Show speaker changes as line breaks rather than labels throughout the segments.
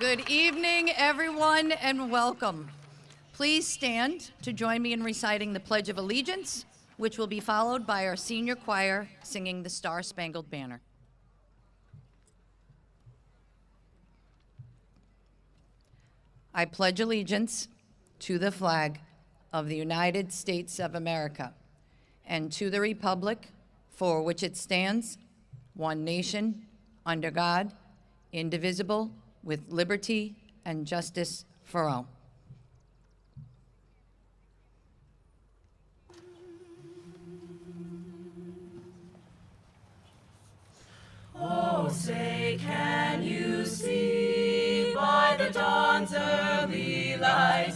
Good evening, everyone, and welcome. Please stand to join me in reciting the Pledge of Allegiance, which will be followed by our senior choir singing the Star-Spangled Banner. I pledge allegiance to the flag of the United States of America and to the republic for which it stands, one nation, under God, indivisible, with liberty and justice for all.
Oh, say, can you see by the dawn's early light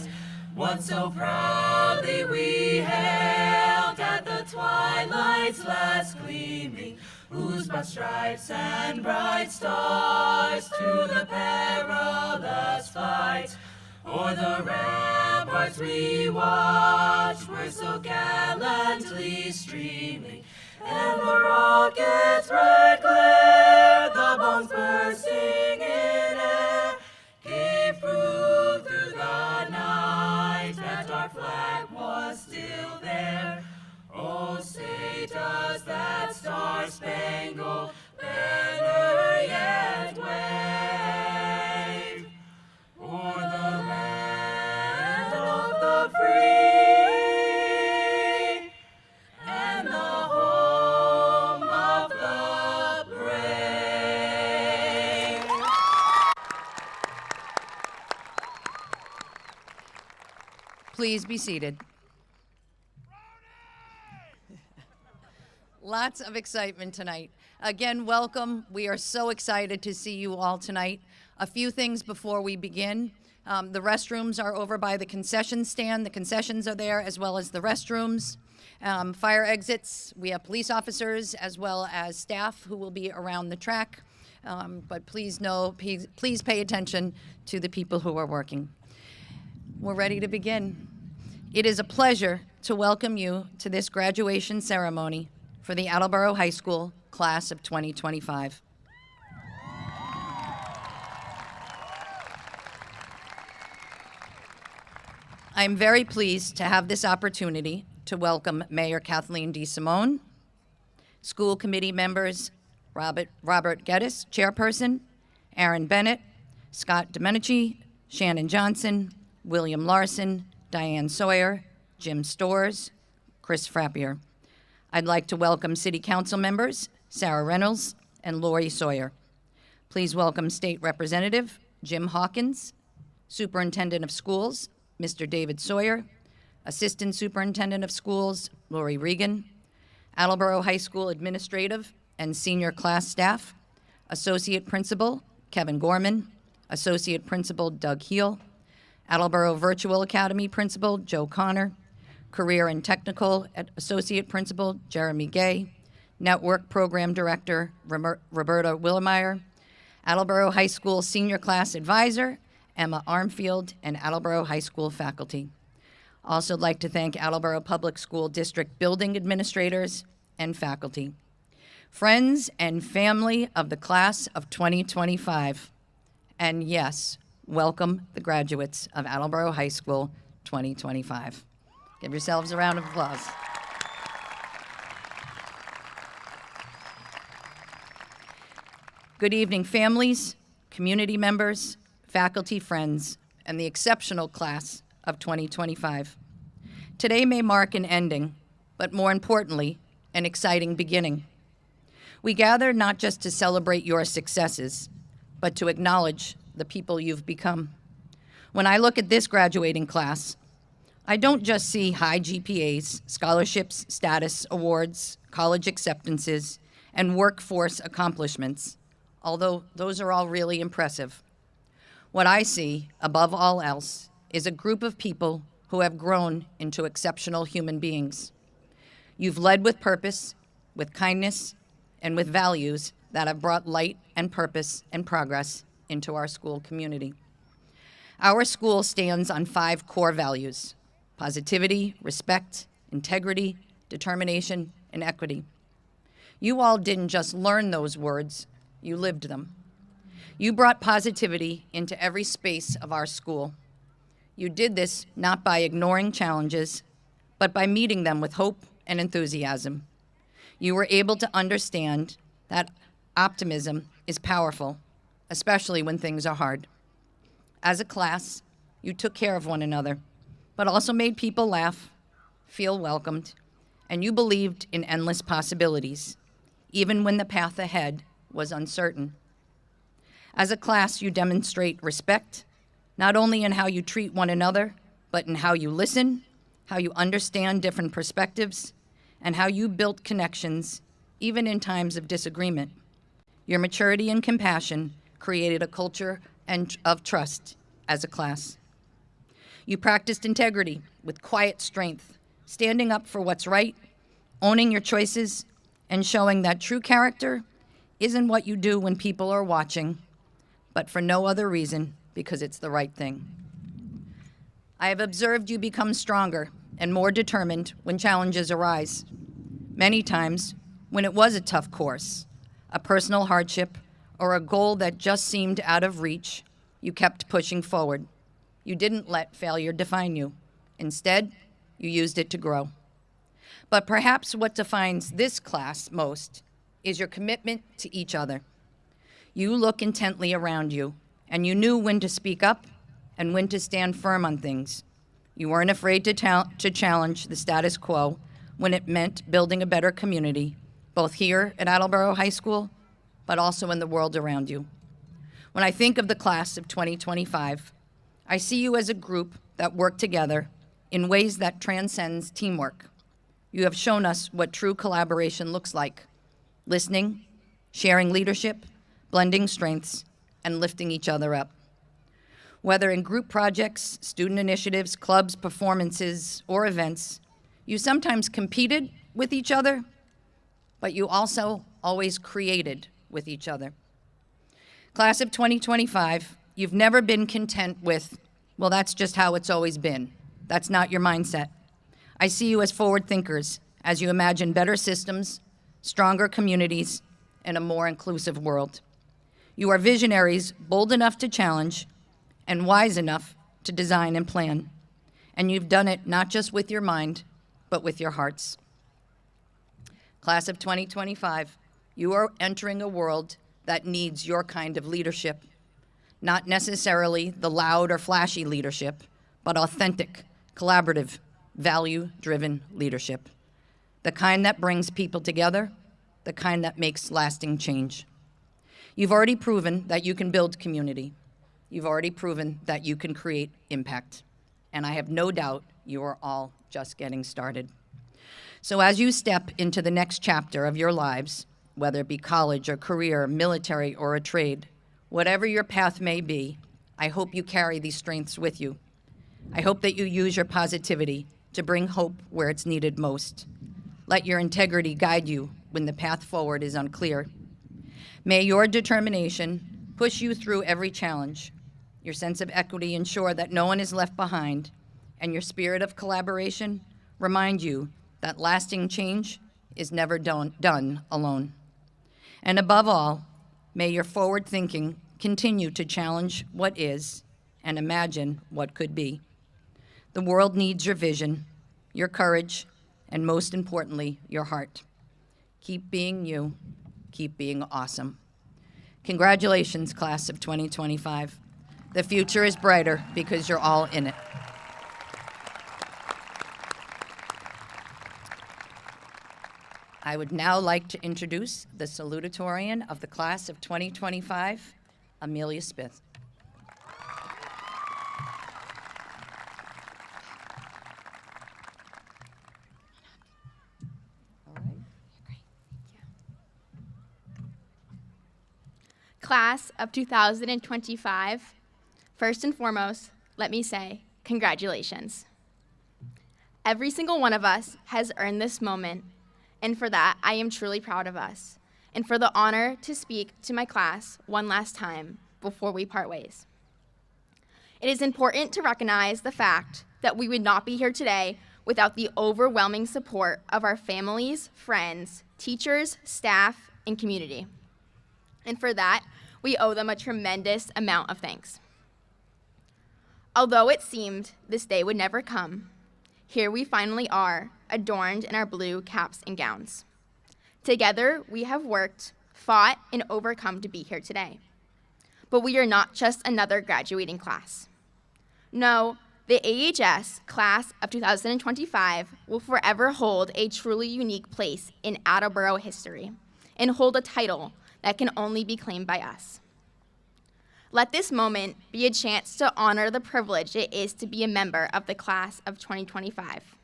what so proudly we hailed at the twilight's last gleaming, whose broad stripes and bright stars to the perilous fight o'er the ramparts we watched were so gallantly streaming, and the rocket's red glare, the bombs bursting in air, gave proof through the night that our flag was still there. Oh, say, does that star-spangled banner yet wave o'er the land of the free and the home of the brave?
Please be seated. Lots of excitement tonight. Again, welcome. We are so excited to see you all tonight. A few things before we begin. The restrooms are over by the concession stand. The concessions are there, as well as the restrooms. Fire exits, we have police officers as well as staff who will be around the track. But please pay attention to the people who are working. We're ready to begin. It is a pleasure to welcome you to this graduation ceremony for the Attleboro High School class of 2025. I am very pleased to have this opportunity to welcome Mayor Kathleen DeSimone, school committee members Robert Geddes, chairperson, Aaron Bennett, Scott Domenici, Shannon Johnson, William Larson, Diane Sawyer, Jim Storrs, Chris Frappier. I'd like to welcome City Council members Sarah Reynolds and Lori Sawyer. Please welcome State Representative Jim Hawkins, Superintendent of Schools Mr. David Sawyer, Assistant Superintendent of Schools Lori Regan, Attleboro High School Administrative and Senior Class Staff, Associate Principal Kevin Gorman, Associate Principal Doug Heel, Attleboro Virtual Academy Principal Joe Connor, Career and Technical Associate Principal Jeremy Gay, Network Program Director Roberta Willemeyer, Attleboro High School Senior Class Advisor Emma Armfield, and Attleboro High School faculty. Also like to thank Attleboro Public School District building administrators and faculty. Friends and family of the class of 2025, and yes, welcome the graduates of Attleboro High School 2025. Give yourselves a round of applause. Good evening, families, community members, faculty, friends, and the exceptional class of 2025. Today may mark an ending, but more importantly, an exciting beginning. We gather not just to celebrate your successes, but to acknowledge the people you've become. When I look at this graduating class, I don't just see high GPAs, scholarships, status, awards, college acceptances, and workforce accomplishments, although those are all really impressive. What I see, above all else, is a group of people who have grown into exceptional human beings. You've led with purpose, with kindness, and with values that have brought light and purpose and progress into our school community. Our school stands on 5 core values: positivity, respect, integrity, determination, and equity. You all didn't just learn those words, you lived them. You brought positivity into every space of our school. You did this not by ignoring challenges, but by meeting them with hope and enthusiasm. You were able to understand that optimism is powerful, especially when things are hard. As a class, you took care of one another, but also made people laugh, feel welcomed, and you believed in endless possibilities, even when the path ahead was uncertain. As a class, you demonstrate respect, not only in how you treat one another, but in how you listen, how you understand different perspectives, and how you built connections, even in times of disagreement. Your maturity and compassion created a culture of trust as a class. You practiced integrity with quiet strength, standing up for what's right, owning your choices, and showing that true character isn't what you do when people are watching, but for no other reason because it's the right thing. I have observed you become stronger and more determined when challenges arise. Many times, when it was a tough course, a personal hardship, or a goal that just seemed out of reach, you kept pushing forward. You didn't let failure define you. Instead, you used it to grow. But perhaps what defines this class most is your commitment to each other. You look intently around you, and you knew when to speak up and when to stand firm on things. You weren't afraid to challenge the status quo when it meant building a better community, both here at Attleboro High School, but also in the world around you. When I think of the class of 2025, I see you as a group that work together in ways that transcends teamwork. You have shown us what true collaboration looks like: listening, sharing leadership, blending strengths, and lifting each other up. Whether in group projects, student initiatives, clubs, performances, or events, you sometimes competed with each other, but you also always created with each other. Class of 2025, you've never been content with, well, that's just how it's always been. That's not your mindset. I see you as forward thinkers as you imagine better systems, stronger communities, and a more inclusive world. You are visionaries, bold enough to challenge and wise enough to design and plan. And you've done it not just with your mind, but with your hearts. Class of 2025, you are entering a world that needs your kind of leadership. Not necessarily the loud or flashy leadership, but authentic, collaborative, value-driven leadership. The kind that brings people together, the kind that makes lasting change. You've already proven that you can build community. You've already proven that you can create impact. And I have no doubt you are all just getting started. So as you step into the next chapter of your lives, whether it be college or career, military or a trade, whatever your path may be, I hope you carry these strengths with you. I hope that you use your positivity to bring hope where it's needed most. Let your integrity guide you when the path forward is unclear. May your determination push you through every challenge, your sense of equity ensure that no one is left behind, and your spirit of collaboration remind you that lasting change is never done alone. And above all, may your forward thinking continue to challenge what is and imagine what could be. The world needs your vision, your courage, and most importantly, your heart. Keep being you, keep being awesome. Congratulations, class of 2025. The future is brighter because you're all in it. I would now like to introduce the Salutatorian of the class of 2025, Amelia Smith.
Class of 2025, first and foremost, let me say congratulations. Every single one of us has earned this moment, and for that, I am truly proud of us, and for the honor to speak to my class one last time before we part ways. It is important to recognize the fact that we would not be here today without the overwhelming support of our families, friends, teachers, staff, and community. And for that, We owe them a tremendous amount of thanks. Although it seemed this day would never come, here we finally are, adorned in our blue caps and gowns. Together, we have worked, fought, and overcome to be here today. But we are not just another graduating class. No, the AHS class of 2025 will forever hold a truly unique place in Attleboro history and hold a title that can only be claimed by us. Let this moment be a chance to honor the privilege it is to be a member of the class of 2025,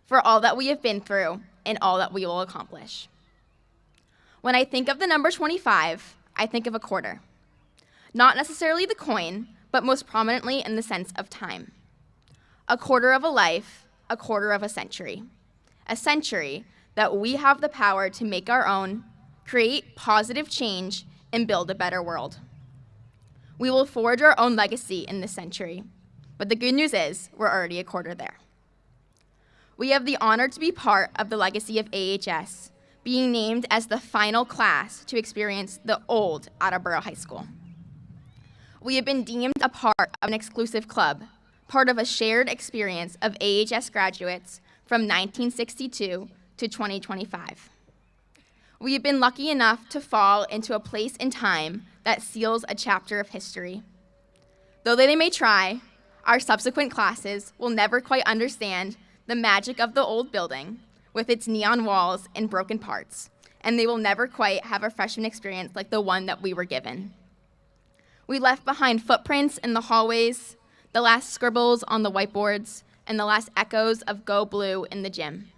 for all that we have been through and all that we will accomplish. When I think of the number 25, I think of a quarter. Not necessarily the coin, but most prominently in the sense of time. A quarter of a life, a quarter of a century that we have the power to make our own, create positive change, and build a better world. We will forge our own legacy in this century, but the good news is we're already a quarter there. We have the honor to be part of the legacy of AHS, being named as the final class to experience the old Attleboro High School. We have been deemed a part of an exclusive club, part of a shared experience of AHS graduates from 1962 to 2025. We have been lucky enough to fall into a place in time that seals a chapter of history. Though they may try, our subsequent classes will never quite understand the magic of the old building with its neon walls and broken parts, and they will never quite have a freshman experience like the one that we were given. We left behind footprints in the hallways, the last scribbles on the whiteboards, and the last echoes of Go Blue in the gym.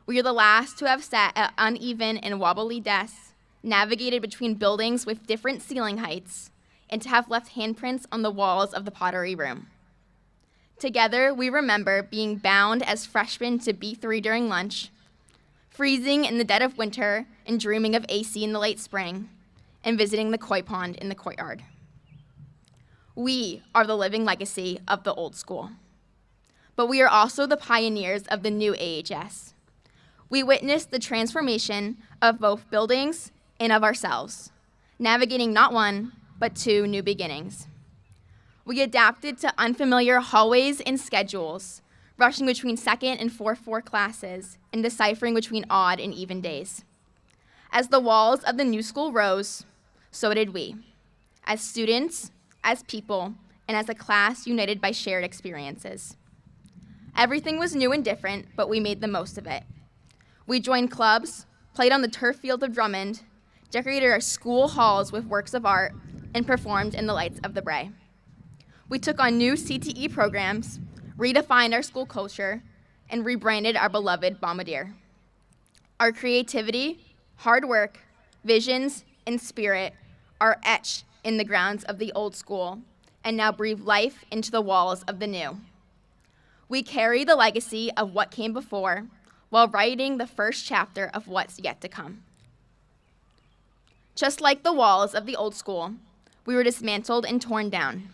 We are the last to have sat at uneven and wobbly desks, navigated between buildings with different ceiling heights, and to have left handprints on the walls of the pottery room. Together, we remember being bound as freshmen to B3 during lunch, freezing in the dead of winter and dreaming of AC in the late spring, and visiting the koi pond in the courtyard. We are the living legacy of the old school. But we are also the pioneers of the new AHS. We witnessed the transformation of both buildings and of ourselves, navigating not one, but two new beginnings. We adapted to unfamiliar hallways and schedules, rushing between second and fourth floor classes, and deciphering between odd and even days. As the walls of the new school rose, so did we, as students, as people, and as a class united by shared experiences. Everything was new and different, but we made the most of it. We joined clubs, played on the turf field of Drummond, decorated our school halls with works of art, and performed in the lights of the Bray. We took on new CTE programs, redefined our school culture, and rebranded our beloved Bombardier. Our creativity, hard work, visions, and spirit are etched in the grounds of the old school and now breathe life into the walls of the new. We carry the legacy of what came before while writing the first chapter of what's yet to come. Just like the walls of the old school, we were dismantled and torn down.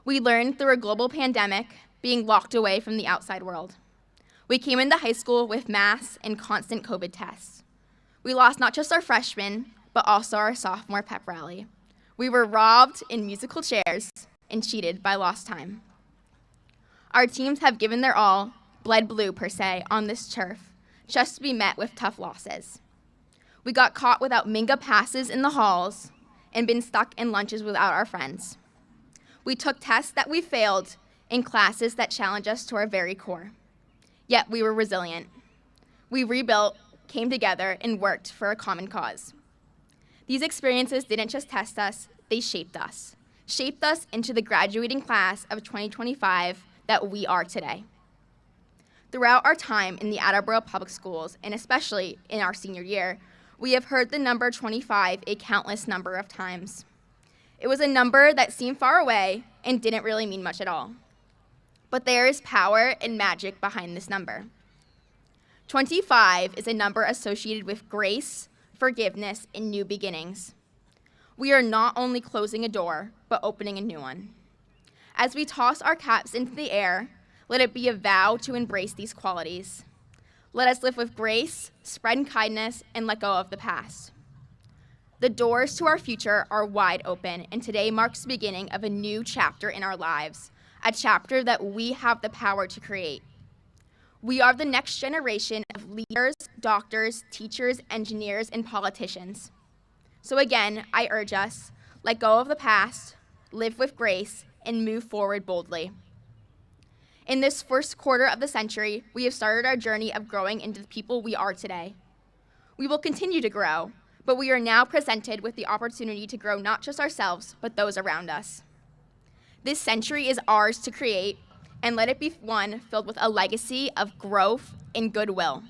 We learned through a global pandemic, being locked away from the outside world. We came into high school with masks and constant COVID tests. We lost not just our freshmen, but also our sophomore pep rally. We were robbed in musical chairs and cheated by lost time. Our teams have given their all, bled blue per se, on this turf, just to be met with tough losses. We got caught without Minga passes in the halls and been stuck in lunches without our friends. We took tests that we failed in classes that challenged us to our very core. Yet we were resilient. We rebuilt, came together, and worked for a common cause. These experiences didn't just test us, they shaped us into the graduating class of 2025 that we are today. Throughout our time in the Attleboro Public Schools, and especially in our senior year, we have heard the number 25 a countless number of times. It was a number that seemed far away and didn't really mean much at all. But there is power and magic behind this number. 25 is a number associated with grace, forgiveness, and new beginnings. We are not only closing a door, but opening a new one. As we toss our caps into the air, let it be a vow to embrace these qualities. Let us live with grace, spread kindness, and let go of the past. The doors to our future are wide open, and today marks the beginning of a new chapter in our lives, a chapter that we have the power to create. We are the next generation of leaders, doctors, teachers, engineers, and politicians. So again, I urge us, let go of the past, live with grace, and move forward boldly. In this first quarter of the century, we have started our journey of growing into the people we are today. We will continue to grow, but we are now presented with the opportunity to grow not just ourselves, but those around us. This century is ours to create, and let it be one filled with a legacy of growth and goodwill.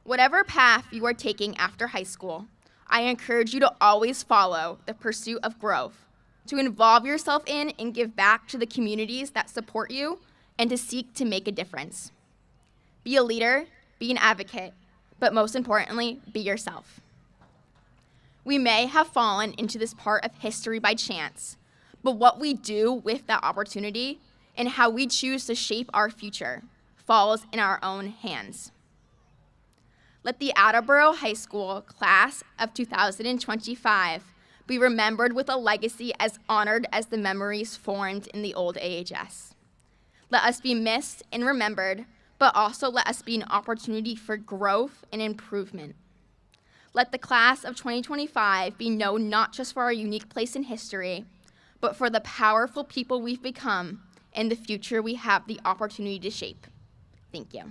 Whatever path you are taking after high school, I encourage you to always follow the pursuit of growth, to involve yourself in and give back to the communities that support you, and to seek to make a difference. Be a leader, be an advocate, but most importantly, be yourself. We may have fallen into this part of history by chance, but what we do with that opportunity and how we choose to shape our future falls in our own hands. Let the Attleboro High School class of 2025 be remembered with a legacy as honored as the memories formed in the old AHS. Let us be missed and remembered, but also let us be an opportunity for growth and improvement. Let the class of 2025 be known not just for our unique place in history, but for the powerful people we've become and the future we have the opportunity to shape. Thank you.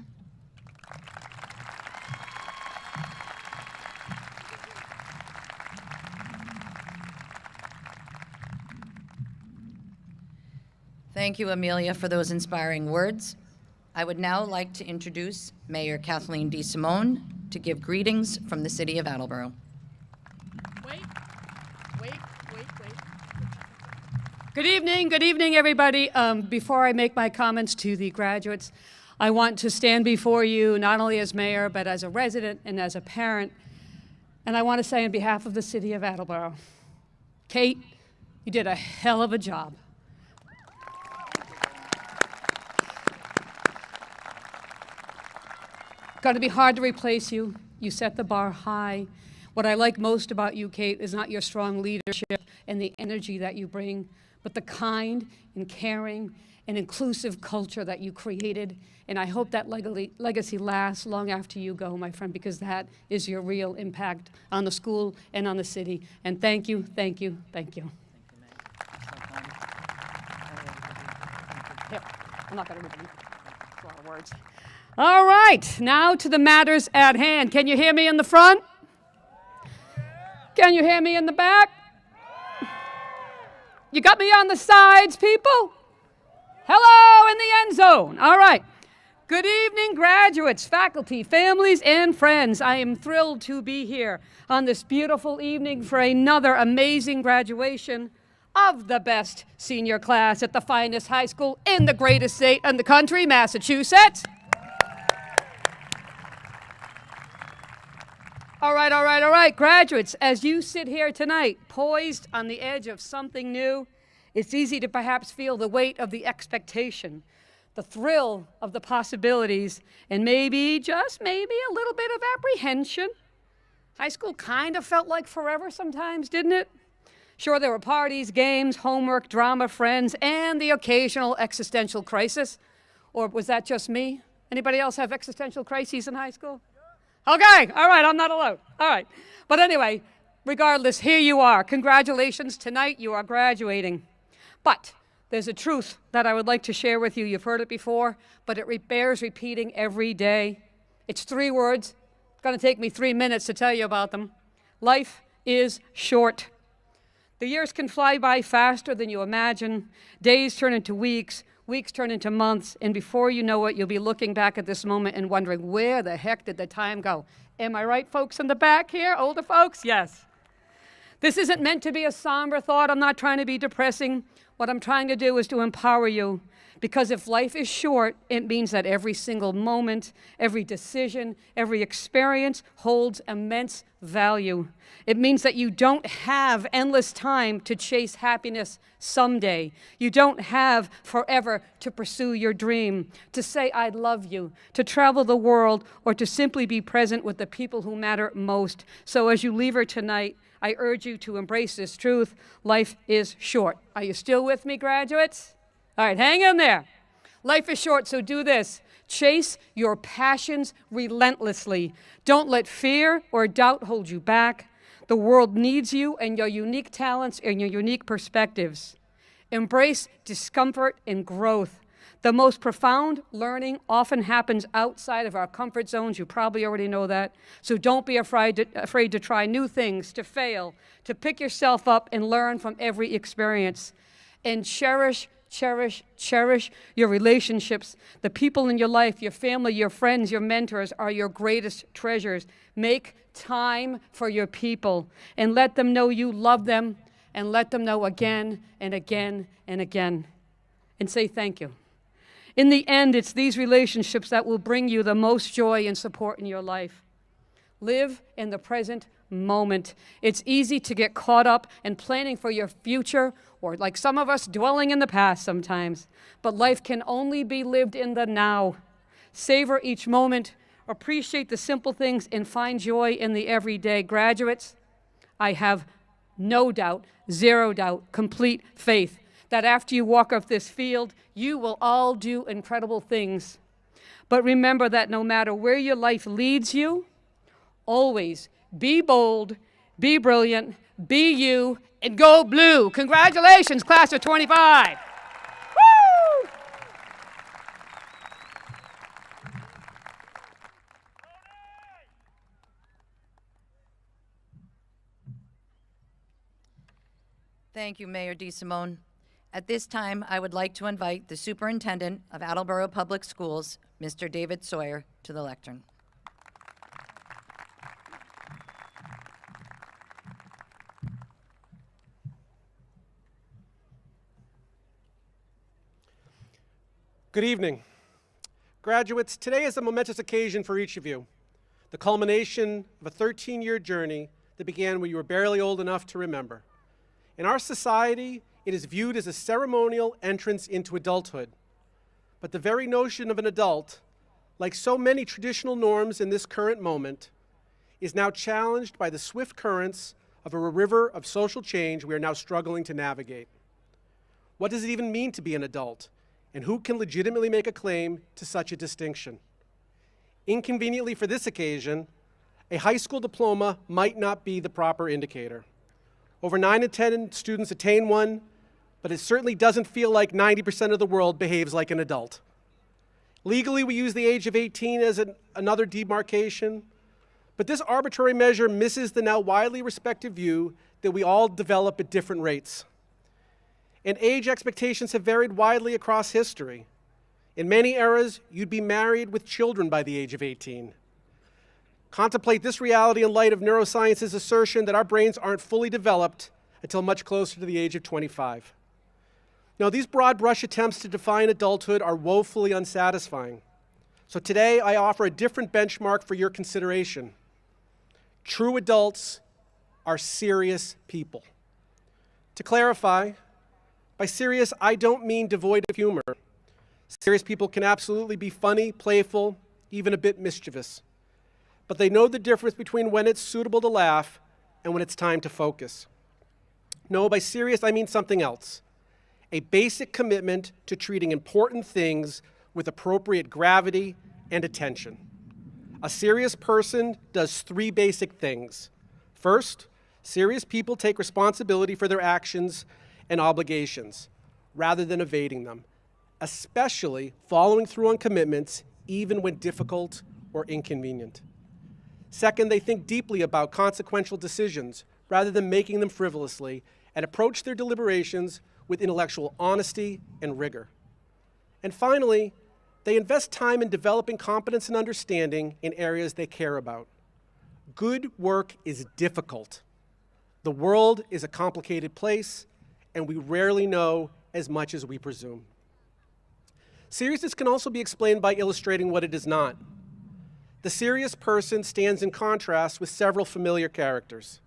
Thank you, Amelia, for those inspiring words. I would now like to introduce Mayor Kathleen DeSimone to give greetings from the city of Attleboro.
Wait. Good evening, everybody. Before I make my comments to the graduates, I want to stand before you not only as mayor, but as a resident and as a parent. And I want to say on behalf of the city of Attleboro, Kate, you did a hell of a job. Going to be hard to replace you. You set the bar high. What I like most about you, Kate, is not your strong leadership and the energy that you bring, but the kind and caring and inclusive culture that you created. And I hope that legacy lasts long after you go, my friend, because that is your real impact on the school and on the city. And thank you, thank you, thank you. Here, I'm not going to read them. It's a lot of words. All right, now to the matters at hand. Can you hear me in the front? Can you hear me in the back? You got me on the sides, people? Hello in the end zone. All right. Good evening, graduates, faculty, families, and friends. I am thrilled to be here on this beautiful evening for another amazing graduation of the best senior class at the finest high school in the greatest state in the country, Massachusetts. All right, graduates, as you sit here tonight, poised on the edge of something new, it's easy to perhaps feel the weight of the expectation, the thrill of the possibilities, and maybe, just maybe, a little bit of apprehension. High school kind of felt like forever sometimes, didn't it? Sure, there were parties, games, homework, drama, friends, and the occasional existential crisis. Or was that just me? Anybody else have existential crises in high school? Okay, all right, I'm not alone. All right. But anyway, regardless, here you are. Congratulations, tonight you are graduating. But there's a truth that I would like to share with you. You've heard it before, but it bears repeating every day. It's 3 words. It's going to take me 3 minutes to tell you about them. Life is short. The years can fly by faster than you imagine. Days turn into weeks. Weeks turn into months, and before you know it, you'll be looking back at this moment and wondering, where the heck did the time go? Am I right, folks in the back here? Older folks? Yes. This isn't meant to be a somber thought. I'm not trying to be depressing. What I'm trying to do is to empower you, Because if life is short, it means that every single moment, every decision, every experience holds immense value. It means that you don't have endless time to chase happiness someday. You don't have forever to pursue your dream, to say I love you, to travel the world, or to simply be present with the people who matter most. So as you leave here tonight, I urge you to embrace this truth. Life is short. Are you still with me, graduates? All right, hang in there. Life is short, so do this. Chase your passions relentlessly. Don't let fear or doubt hold you back. The world needs you and your unique talents and your unique perspectives. Embrace discomfort and growth. The most profound learning often happens outside of our comfort zones. You probably already know that. So don't be afraid to try new things, to fail, to pick yourself up and learn from every experience. And cherish your relationships. The people in your life, your family, your friends, your mentors are your greatest treasures. Make time for your people and let them know you love them, and let them know again and again and again. And say thank you. In the end, it's these relationships that will bring you the most joy and support in your life. Live in the present moment. It's easy to get caught up in planning for your future, or like some of us, dwelling in the past sometimes. But life can only be lived in the now. Savor each moment, appreciate the simple things, and find joy in the everyday. Graduates, I have no doubt, zero doubt, complete faith that after you walk off this field, you will all do incredible things. But remember that no matter where your life leads you, always be bold, be brilliant, be you, and go blue. Congratulations, class of 25. Woo!
Thank you, Mayor DeSimone. At this time, I would like to invite the Superintendent of Attleboro Public Schools, Mr. David Sawyer, to the lectern.
Good evening. Graduates, today is a momentous occasion for each of you, the culmination of a 13-year journey that began when you were barely old enough to remember. In our society, it is viewed as a ceremonial entrance into adulthood. But the very notion of an adult, like so many traditional norms in this current moment, is now challenged by the swift currents of a river of social change we are now struggling to navigate. What does it even mean to be an adult? And who can legitimately make a claim to such a distinction? Inconveniently for this occasion, a high school diploma might not be the proper indicator. Over 9 in 10 students attain one, but it certainly doesn't feel like 90% of the world behaves like an adult. Legally, we use the age of 18 as another demarcation, but this arbitrary measure misses the now widely respected view that we all develop at different rates. And age expectations have varied widely across history. In many eras, you'd be married with children by the age of 18. Contemplate this reality in light of neuroscience's assertion that our brains aren't fully developed until much closer to the age of 25. Now, these broad brush attempts to define adulthood are woefully unsatisfying. So today, I offer a different benchmark for your consideration. True adults are serious people. To clarify, by serious, I don't mean devoid of humor. Serious people can absolutely be funny, playful, even a bit mischievous. But they know the difference between when it's suitable to laugh and when it's time to focus. No, by serious, I mean something else. A basic commitment to treating important things with appropriate gravity and attention. A serious person does 3 basic things. First, serious people take responsibility for their actions and obligations, rather than evading them, especially following through on commitments, even when difficult or inconvenient. Second, they think deeply about consequential decisions, rather than making them frivolously, and approach their deliberations with intellectual honesty and rigor. And finally, they invest time in developing competence and understanding in areas they care about. Good work is difficult. The world is a complicated place, and we rarely know as much as we presume. Seriousness can also be explained by illustrating what it is not. The serious person stands in contrast with several familiar characters.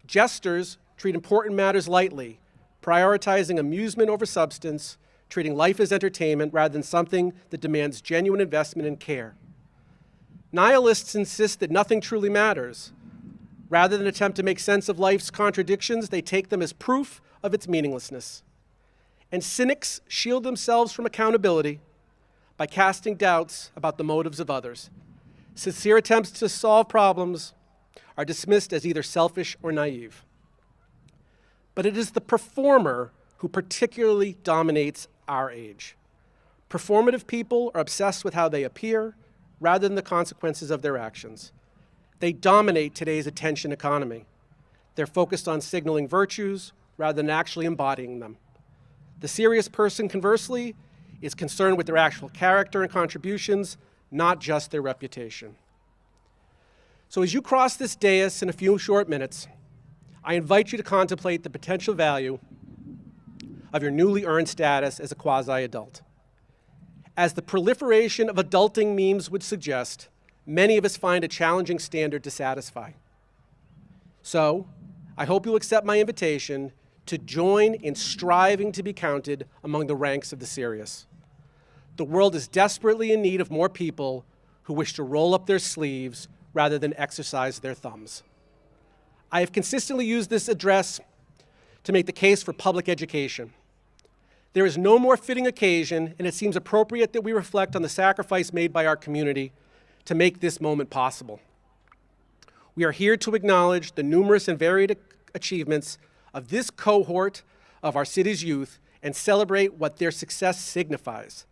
Jesters treat important matters lightly, prioritizing amusement over substance, treating life as entertainment rather than something that demands genuine investment and care. Nihilists insist that nothing truly matters. Rather than attempt to make sense of life's contradictions, they take them as proof of its meaninglessness. And cynics shield themselves from accountability by casting doubts about the motives of others. Sincere attempts to solve problems are dismissed as either selfish or naive. But it is the performer who particularly dominates our age. Performative people are obsessed with how they appear rather than the consequences of their actions. They dominate today's attention economy. They're focused on signaling virtues rather than actually embodying them. The serious person, conversely, is concerned with their actual character and contributions, not just their reputation. So as you cross this dais in a few short minutes, I invite you to contemplate the potential value of your newly earned status as a quasi-adult. As the proliferation of adulting memes would suggest, many of us find a challenging standard to satisfy. So, I hope you'll accept my invitation to join in striving to be counted among the ranks of the serious. The world is desperately in need of more people who wish to roll up their sleeves rather than exercise their thumbs. I have consistently used this address to make the case for public education. There is no more fitting occasion, and it seems appropriate that we reflect on the sacrifice made by our community to make this moment possible. We are here to acknowledge the numerous and varied achievements of this cohort of our city's youth and celebrate what their success signifies.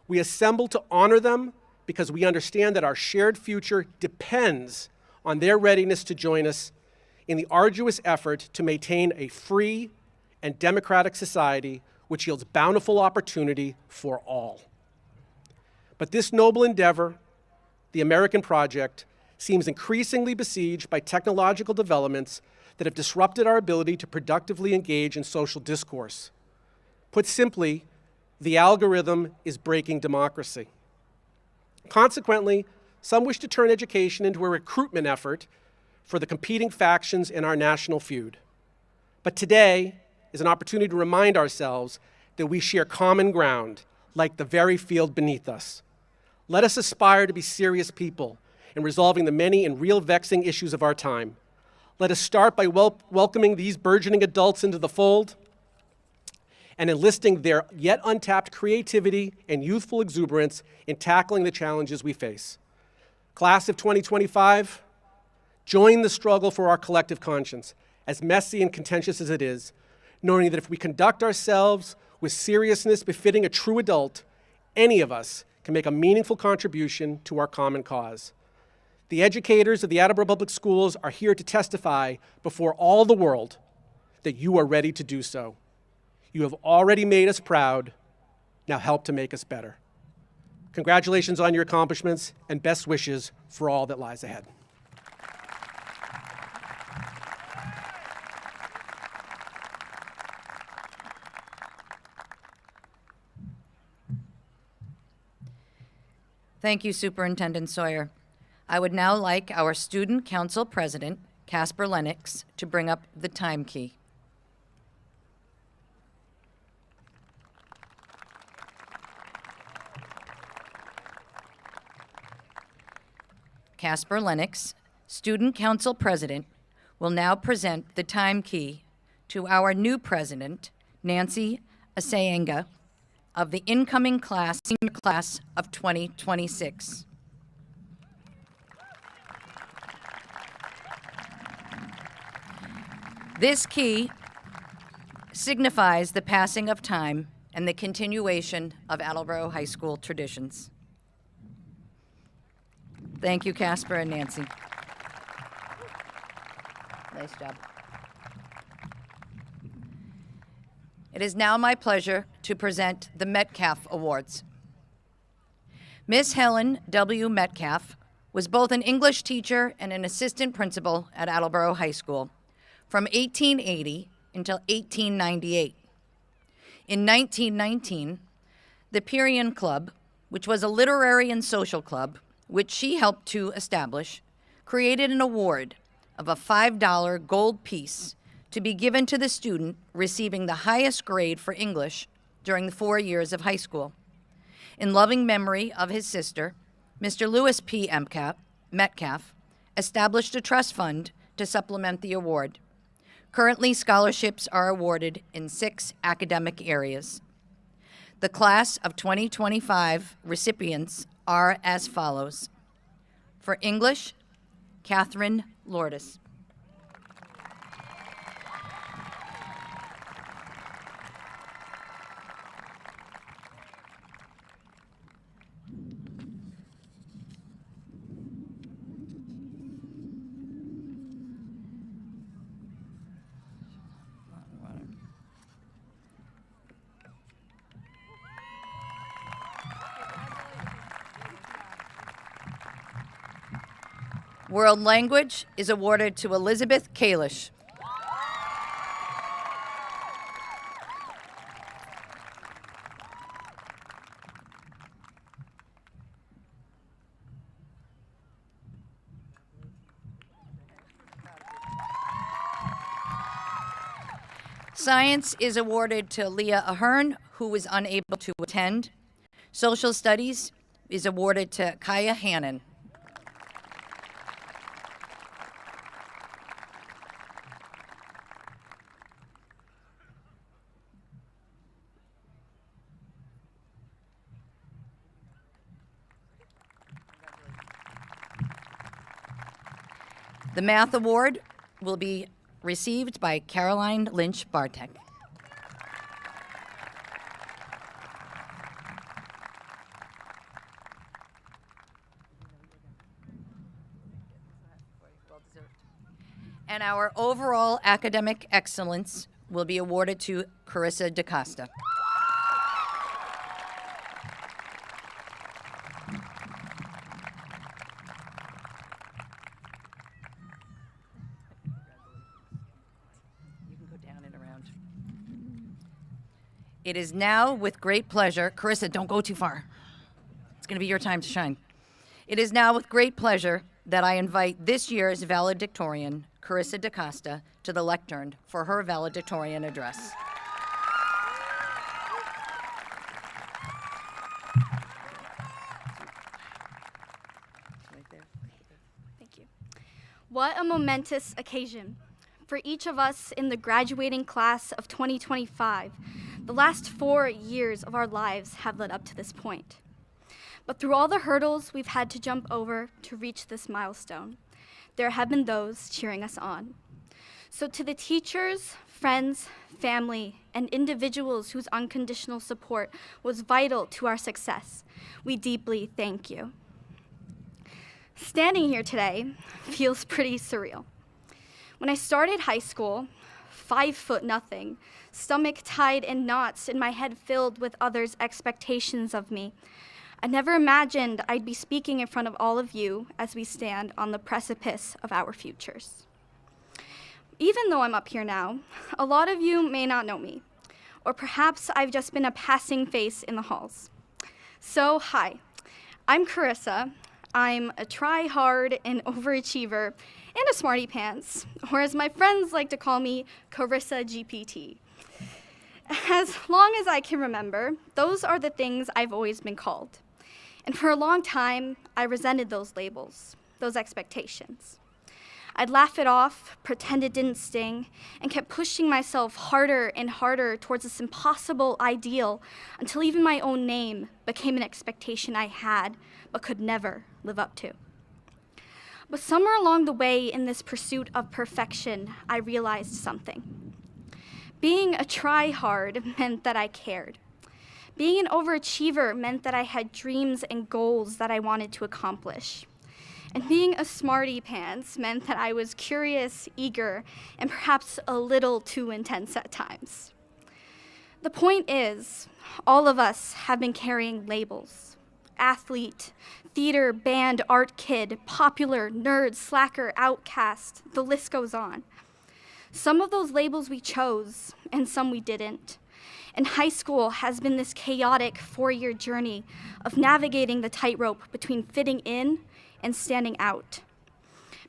We assemble to honor them because we understand that our shared future depends on their readiness to join us in the arduous effort to maintain a free and democratic society which yields bountiful opportunity for all. But this noble endeavor, the American project, seems increasingly besieged by technological developments that have disrupted our ability to productively engage in social discourse. Put simply, the algorithm is breaking democracy. Consequently, some wish to turn education into a recruitment effort for the competing factions in our national feud. But today is an opportunity to remind ourselves that we share common ground, like the very field beneath us. Let us aspire to be serious people in resolving the many and real vexing issues of our time. Let us start by welcoming these burgeoning adults into the fold and enlisting their yet untapped creativity and youthful exuberance in tackling the challenges we face. Class of 2025, join the struggle for our collective conscience, as messy and contentious as it is, knowing that if we conduct ourselves with seriousness befitting a true adult, any of us can make a meaningful contribution to our common cause. The educators of the Attleboro Public Schools are here to testify before all the world that you are ready to do so. You have already made us proud. Now help to make us better. Congratulations on your accomplishments and best wishes for all that lies ahead.
Thank you, Superintendent Sawyer. I would now like our Student Council President, Casper Lennox, to bring up the time key. Casper Lennox, Student Council President, will now present the time key to our new president, Nancy Asayenga, of the incoming class, senior class of 2026. This key signifies the passing of time and the continuation of Attleboro High School traditions. Thank you, Casper and Nancy. Nice job. It is now my pleasure to present the Metcalf Awards. Miss Helen W. Metcalf was both an English teacher and an assistant principal at Attleboro High School from 1880 until 1898. In 1919, The Pierian Club, which was a literary and social club, which she helped to establish, created an award of a $5 gold piece to be given to the student receiving the highest grade for English during the 4 years of high school. In loving memory of his sister, Mr. Lewis P. Metcalf established a trust fund to supplement the award. Currently, scholarships are awarded in 6 academic areas. The class of 2025 recipients are as follows. For English, Catherine Lourdes. World Language is awarded to Elizabeth Kalish. Science is awarded to Leah Ahern, who was unable to attend. Social Studies is awarded to Kaya Hannon. The Math Award will be received by Caroline Lynch Bartek. And our overall academic excellence will be awarded to Carissa DaCosta. It is now with great pleasure, Carissa, don't go too far. It's going to be your time to shine. It is now with great pleasure that I invite this year's valedictorian, Carissa DaCosta, to the lectern for her valedictorian address.
Thank you. What a momentous occasion. For each of us in the graduating class of 2025, the last 4 years of our lives have led up to this point. But through all the hurdles we've had to jump over to reach this milestone, there have been those cheering us on. So to the teachers, friends, family, and individuals whose unconditional support was vital to our success, we deeply thank you. Standing here today feels pretty surreal. When I started high school, 5'0", stomach tied in knots and my head filled with others' expectations of me, I never imagined I'd be speaking in front of all of you as we stand on the precipice of our futures. Even though I'm up here now, a lot of you may not know me, or perhaps I've just been a passing face in the halls. So, hi, I'm Carissa. I'm a try-hard and overachiever and a smarty pants, or as my friends like to call me, Carissa GPT. As long as I can remember, those are the things I've always been called. And for a long time, I resented those labels, those expectations. I'd laugh it off, pretend it didn't sting, and kept pushing myself harder and harder towards this impossible ideal until even my own name became an expectation I had but could never live up to. But somewhere along the way in this pursuit of perfection, I realized something. Being a try-hard meant that I cared. Being an overachiever meant that I had dreams and goals that I wanted to accomplish. And being a smarty pants meant that I was curious, eager, and perhaps a little too intense at times. The point is, all of us have been carrying labels. Athlete, theater, band, art kid, popular, nerd, slacker, outcast, the list goes on. Some of those labels we chose, and some we didn't. And high school has been this chaotic 4-year journey of navigating the tightrope between fitting in and standing out.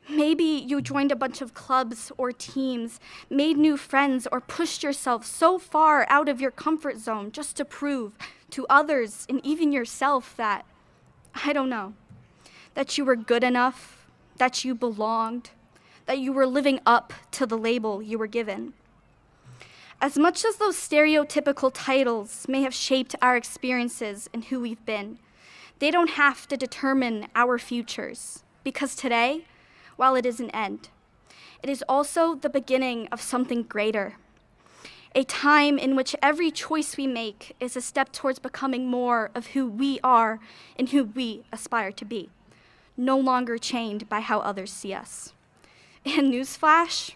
Maybe you joined a bunch of clubs or teams, made new friends, or pushed yourself so far out of your comfort zone just to prove to others and even yourself that, I don't know, that you were good enough, that you belonged, that you were living up to the label you were given. As much as those stereotypical titles may have shaped our experiences and who we've been, they don't have to determine our futures, because today, while it is an end, it is also the beginning of something greater, a time in which every choice we make is a step towards becoming more of who we are and who we aspire to be, no longer chained by how others see us. And newsflash,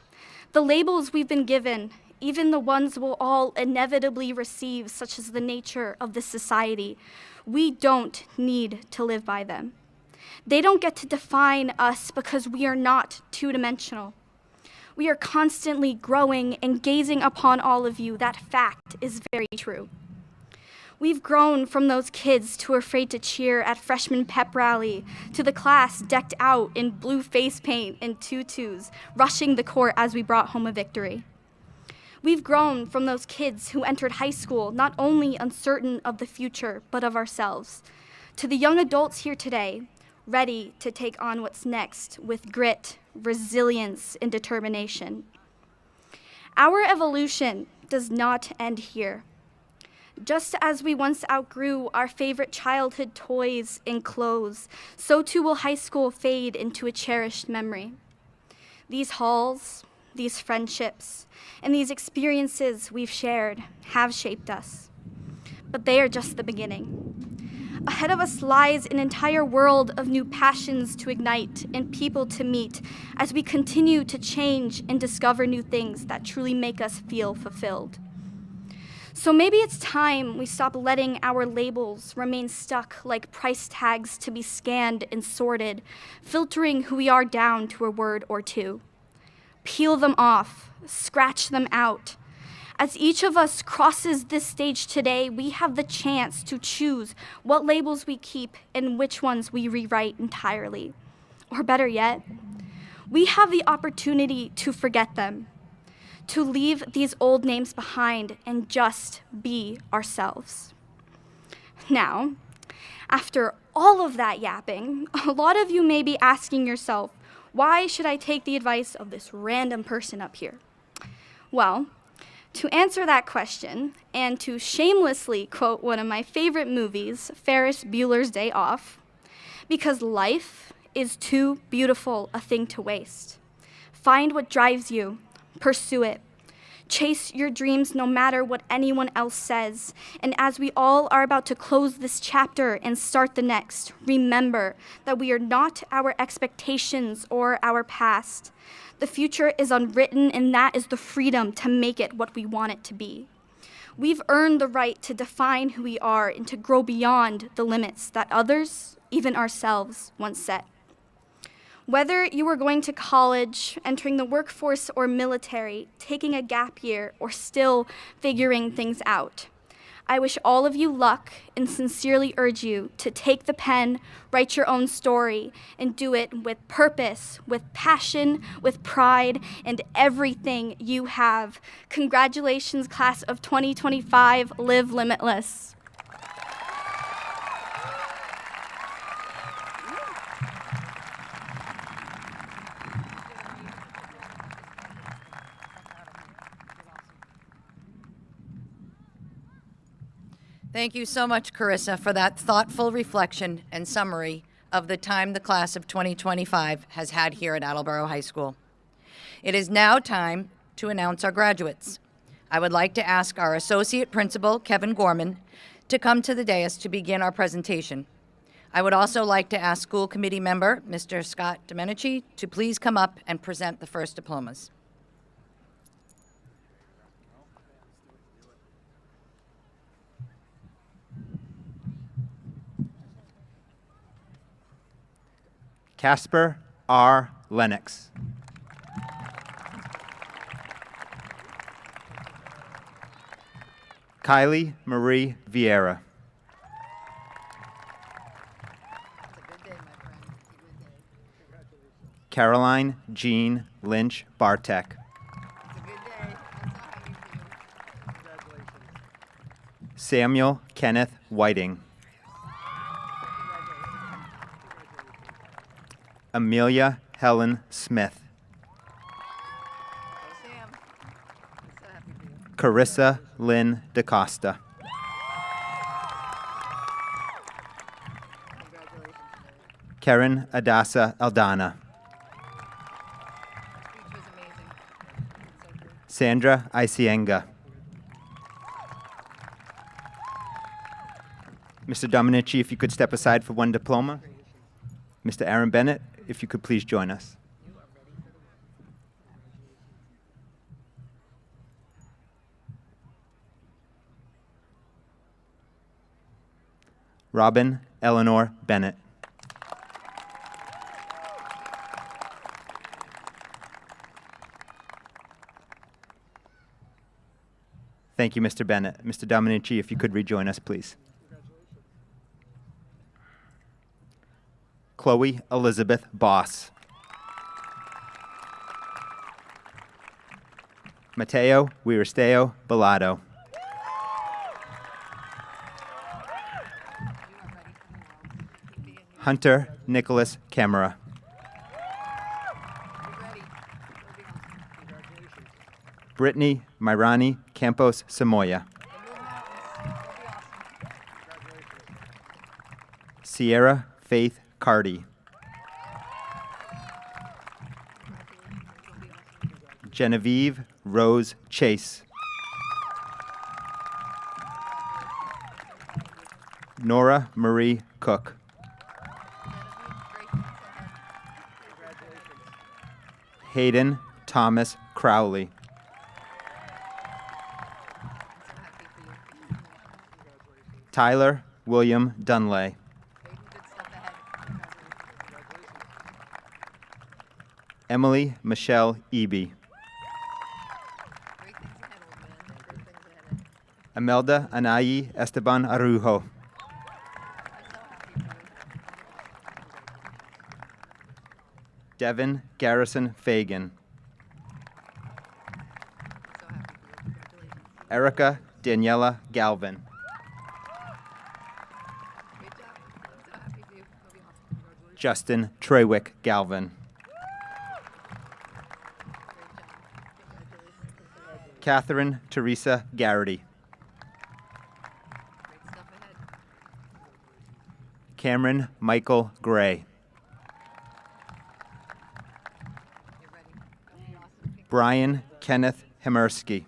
the labels we've been given, even the ones we'll all inevitably receive, such as the nature of this society, we don't need to live by them. They don't get to define us because we are not two-dimensional. We are constantly growing and gazing upon all of you. That fact is very true. We've grown from those kids too afraid to cheer at freshman pep rally to the class decked out in blue face paint and tutus, rushing the court as we brought home a victory. We've grown from those kids who entered high school not only uncertain of the future, but of ourselves, to the young adults here today, ready to take on what's next with grit, resilience, and determination. Our evolution does not end here. Just as we once outgrew our favorite childhood toys and clothes, so too will high school fade into a cherished memory. These halls, these friendships, and these experiences we've shared have shaped us. But they are just the beginning. Ahead of us lies an entire world of new passions to ignite and people to meet as we continue to change and discover new things that truly make us feel fulfilled. So maybe it's time we stop letting our labels remain stuck like price tags to be scanned and sorted, filtering who we are down to a word or two. Peel them off, scratch them out. As each of us crosses this stage today, we have the chance to choose what labels we keep and which ones we rewrite entirely. Or better yet, we have the opportunity to forget them, to leave these old names behind and just be ourselves. Now, after all of that yapping, a lot of you may be asking yourself, why should I take the advice of this random person up here? Well, to answer that question, and to shamelessly quote one of my favorite movies, Ferris Bueller's Day Off, because life is too beautiful a thing to waste. Find what drives you, pursue it. Chase your dreams no matter what anyone else says. And as we all are about to close this chapter and start the next, remember that we are not our expectations or our past. The future is unwritten, and that is the freedom to make it what we want it to be. We've earned the right to define who we are and to grow beyond the limits that others, even ourselves, once set. Whether you are going to college, entering the workforce or military, taking a gap year, or still figuring things out, I wish all of you luck and sincerely urge you to take the pen, write your own story, and do it with purpose, with passion, with pride, and everything you have. Congratulations, class of 2025. Live limitless.
Thank you so much, Carissa, for that thoughtful reflection and summary of the time the class of 2025 has had here at Attleboro High School. It is now time to announce our graduates. I would like to ask our Associate Principal, Kevin Gorman, to come to the dais to begin our presentation. I would also like to ask School Committee Member, Mr. Scott Domenici, to please come up and present the first diplomas.
Casper R. Lennox. Kylie Marie Vieira. Caroline Jean Lynch Bartek. Samuel Kenneth Whiting. Amelia Helen Smith. Carissa Lynn DaCosta. Karen Adasa Aldana. Sandra Isienga. Mr. Dominici, if you could step aside for one diploma. Mr. Aaron Bennett, if you could please join us. Robin Eleanor Bennett. Thank you, Mr. Bennett. Mr. Dominici, if you could rejoin us, please. Chloe Elizabeth Boss. Mateo Wiristeo Bellado. Hunter Nicholas Camera. Brittany Myrani Campos Samoya. Sierra Faith Cardy. Genevieve Rose Chase. Nora Marie Cook. Hayden Thomas Crowley. Tyler William Dunlay. Emily Michelle Eby. Imelda Anayi Esteban Arujo. Devin Garrison Fagan. Erica Daniela Galvin. Justin Trewick Galvin. Catherine Teresa Garrity. Cameron Michael Gray. Brian Kenneth Hemersky.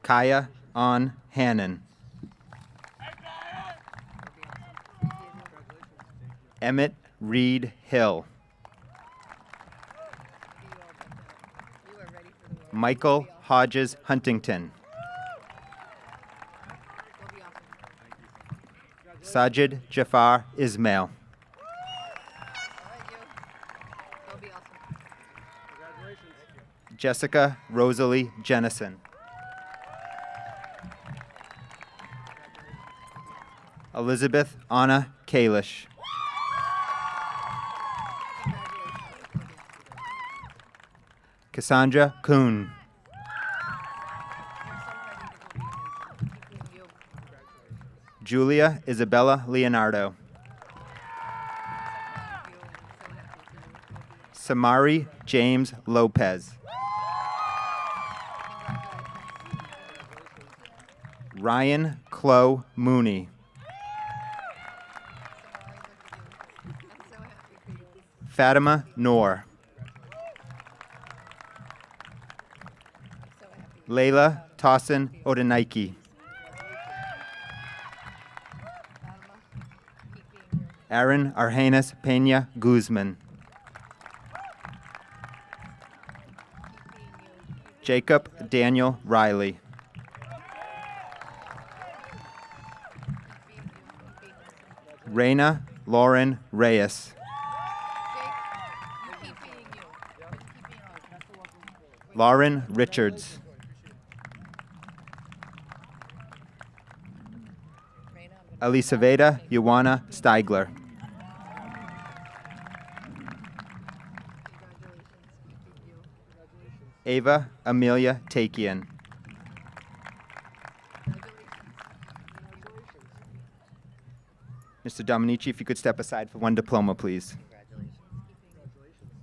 Kaya On Hannon. Emmett Reed Hill. Michael Hodges Huntington. Sajid Jafar Ismail. Jessica Rosalie Jennison. Elizabeth Anna Kalish. Cassandra Kuhn. Julia Isabella Leonardo. Samari James Lopez. Ryan Chloe Mooney. Fatima Noor. Layla Tossin Odenaiki. Aaron Argenis Pena Guzman. Jacob Daniel Riley. Reina Lauren Reyes. Lauren Richards. Elisaveta Ioana Steigler. Ava Amelia Takian. Mr. Dominici, if you could step aside for one diploma, please.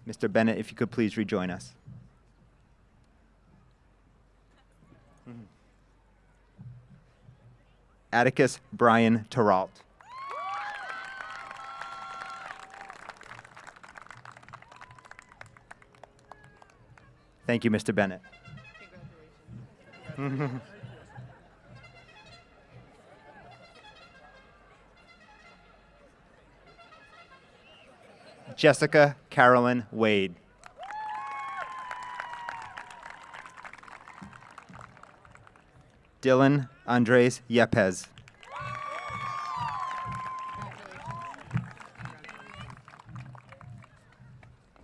Mr. Bennett, if you could please rejoin us. Atticus Brian Teralt. Thank you, Mr. Bennett. Jessica Carolyn Wade. Dylan Andres Yepes.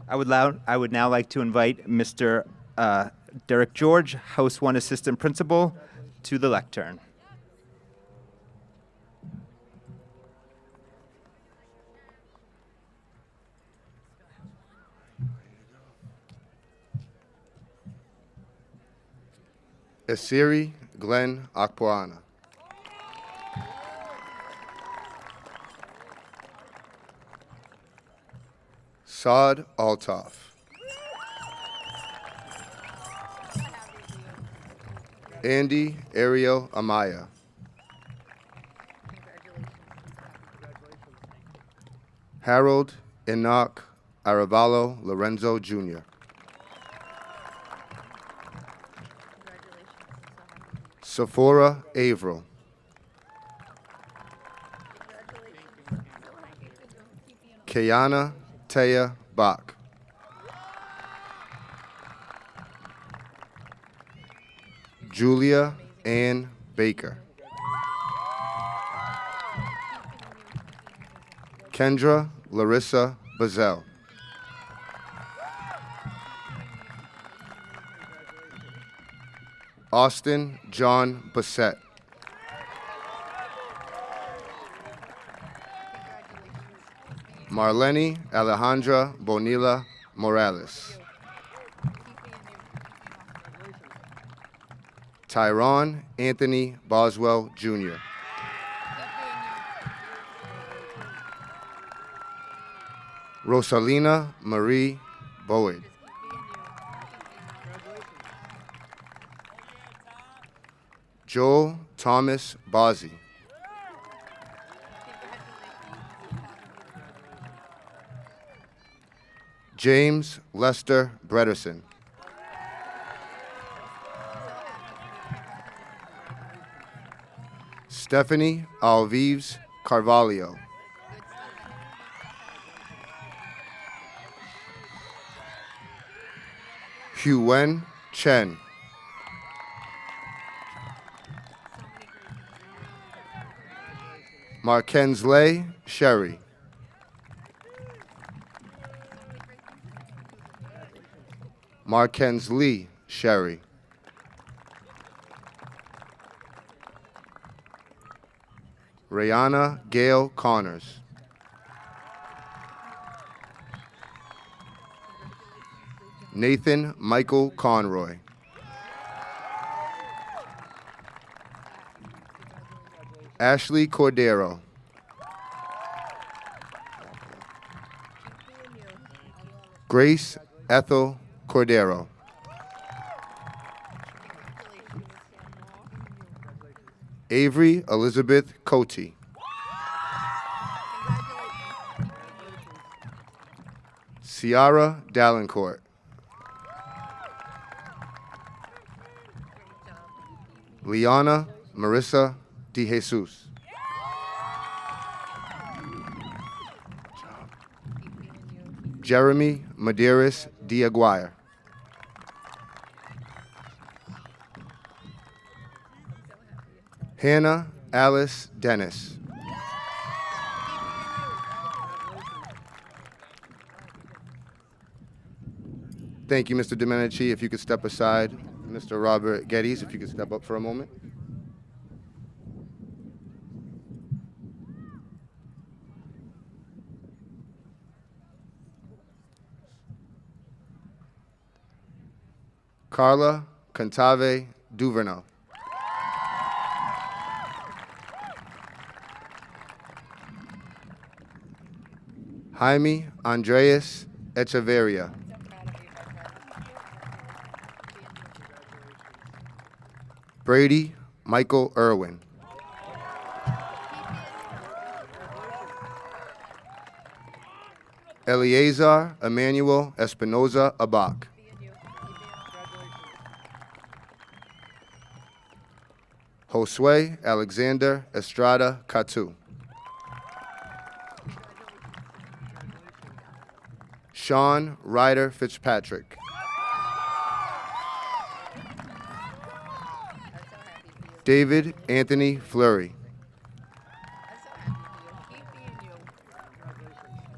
I would now like to invite Mr. Derek George, House 1 Assistant Principal, to the lectern.
Esiri Glenn Akpoana. Saad Altaf. Andy Ariel Amaya. Harold Enoch Arevalo Lorenzo Jr. Sephora Averill. Kayana Taya Bach. Julia Ann Baker. Kendra Larissa Bazell. Austin John Bassett. Marlene Alejandra Bonilla Morales. Tyron Anthony Boswell, Jr. Rosalina Marie Boyd. Joel Thomas Bozzi. James Lester Brederson. Stephanie Alvives Carvalho. Huen Chen. Markensley Sherry. Markensley Sherry. Rihanna Gail Connors. Nathan Michael Conroy. Ashley Cordero. Grace Ethel Cordero. Avery Elizabeth Cote. Ciara Dallencourt. Liana Marissa De Jesus. Jeremy Medeiros De Aguirre. Hannah Alice Dennis. Thank you, Mr. Domenici. If you could step aside. Mr. Robert Geddes, if you could step up for a moment. Carla Cantave Duvernay. Jaime Andreas Echeverria. Brady Michael Irwin. Eleazar Emmanuel Espinoza Abak. Josue Alexander Estrada Catu. Sean Ryder Fitzpatrick. David Anthony Fleury.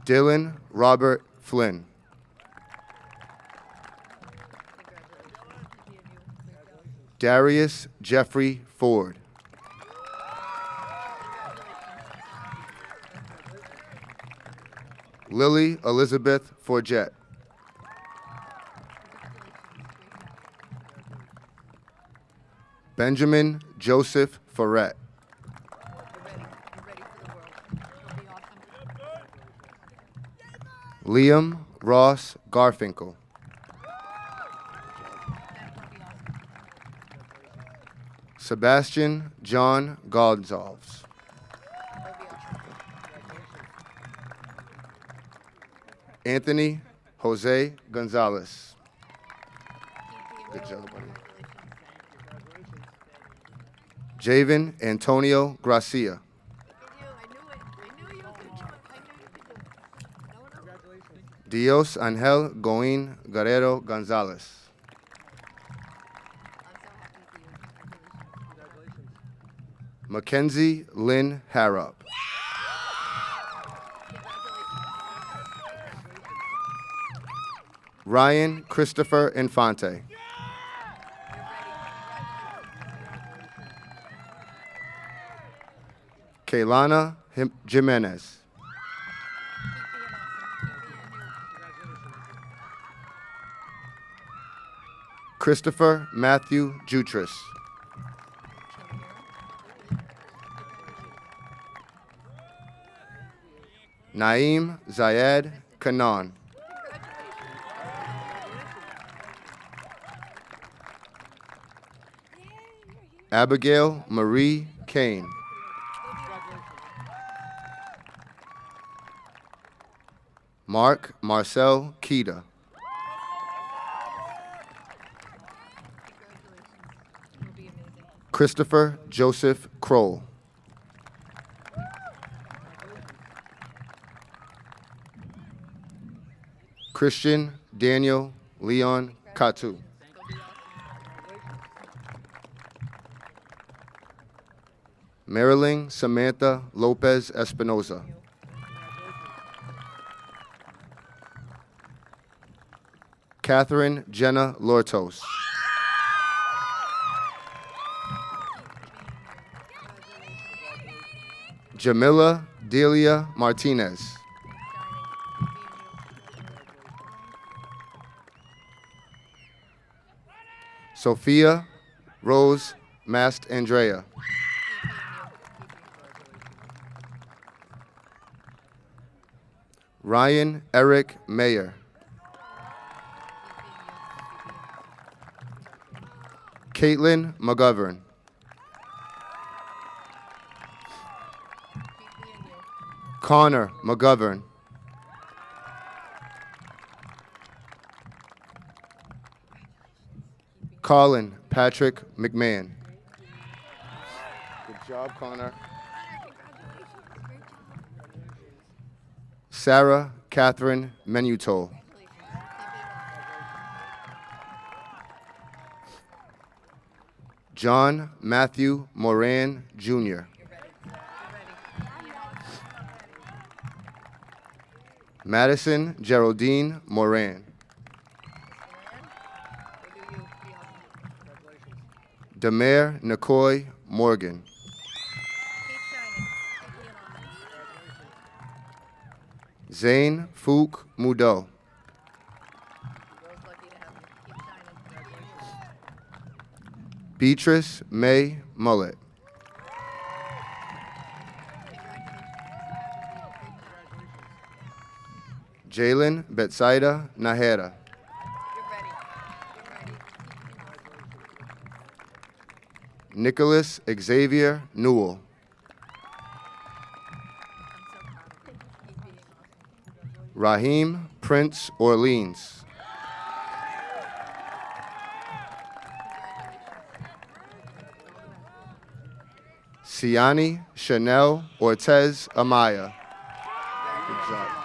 Dylan Robert Flynn. Darius Jeffrey Ford. Lily Elizabeth Forget. Benjamin Joseph Ferret. Liam Ross Garfinkel. Sebastian John Gonzalez. Anthony Jose Gonzalez. Good job, buddy. Javen Antonio Gracia. Dios Angel Goin Guerrero Gonzalez. Mackenzie Lynn Harrop. Ryan Christopher Infante. Kaylana Jimenez. Christopher Matthew Jutras. Naeem Zayed Kanan. Abigail Marie Kane. Mark Marcel Keita. Christopher Joseph Kroll. Christian Daniel Leon Katu. Marilyn Samantha Lopez Espinoza. Catherine Jenna Lortos. Jamila Delia Martinez. Sophia Rose Mast Andrea. Ryan Eric Mayer. Caitlin McGovern. Connor McGovern. Colin Patrick McMahon. Good job, Connor. Sarah Catherine Menutol. John Matthew Moran, Jr. Madison Geraldine Moran. Demare Nicoy Morgan. Zain Fook Mudo. Beatrice May Mullet. Jalen Betsaida Nahera. Nicholas Xavier Newell. Raheem Prince Orleans. Siani Chanel Ortez Amaya. Good job.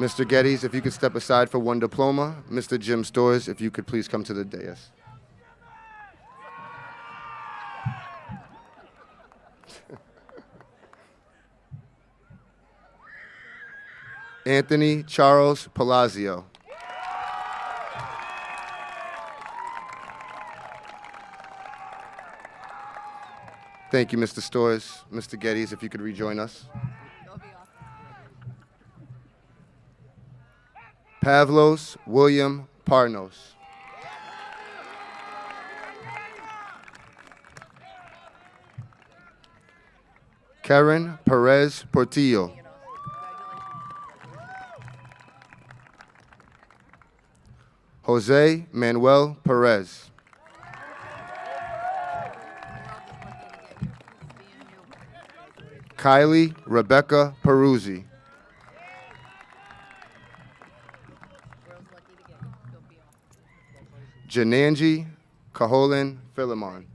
Mr. Geddes, if you could step aside for one diploma. Mr. Jim Stores, if you could please come to the dais. Anthony Charles Palazzo. Thank you, Mr. Stores. Mr. Geddes, if you could rejoin us. Pavlos William Parnos. Karen Perez Portillo. Jose Manuel Perez. Kylie Rebecca Peruzzi. Jananji Caholen Philemon.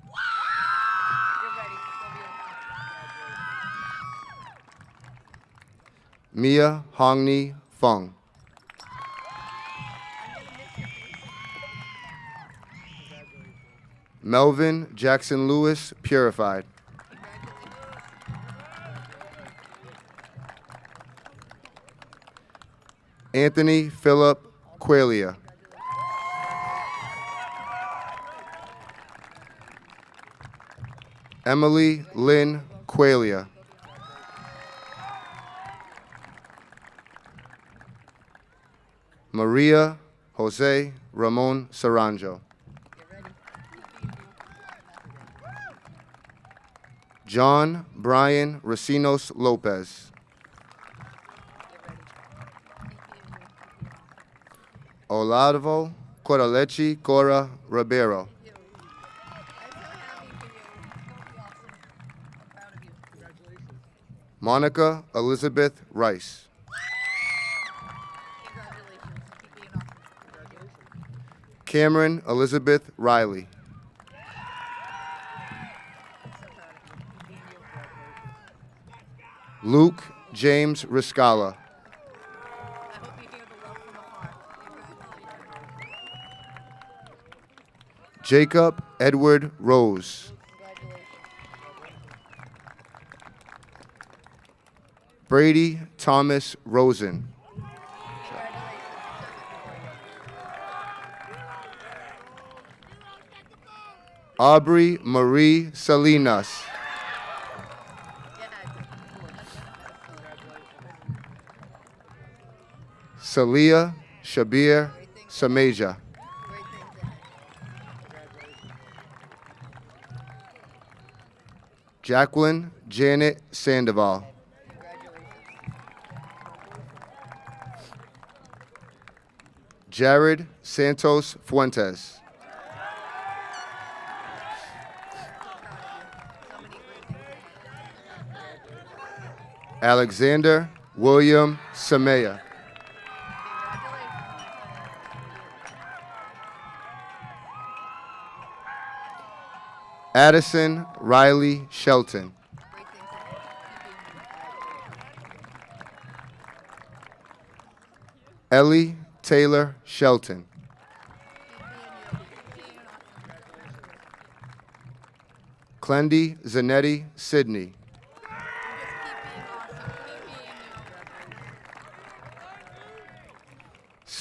Mia Hongni Fung. Melvin Jackson Lewis Purified. Anthony Philip Qualia. Emily Lynn Qualia. Maria Jose Ramon Saranjo. John Brian Racinos Lopez. Olavo Coralechi Cora Ribeiro. Monica Elizabeth Rice. Cameron Elizabeth Riley. Luke James Riscala. Jacob Edward Rose. Brady Thomas Rosen. Aubrey Marie Salinas. Salia Shabir Sameja. Jacqueline Janet Sandoval. Jared Santos Fuentes. Alexander William Samea. Addison Riley Shelton. Ellie Taylor Shelton. Clendy Zanetti Sidney.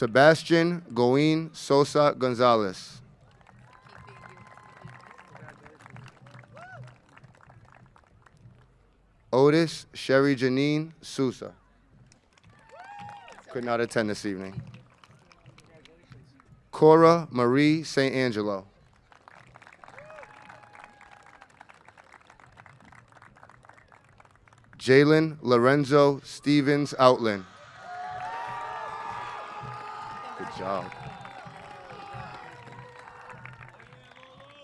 Sebastian Goin Sosa Gonzalez. Otis Sherry Janine Sousa. Could not attend this evening. Cora Marie St. Angelo. Jalen Lorenzo Stevens Outland. Good job.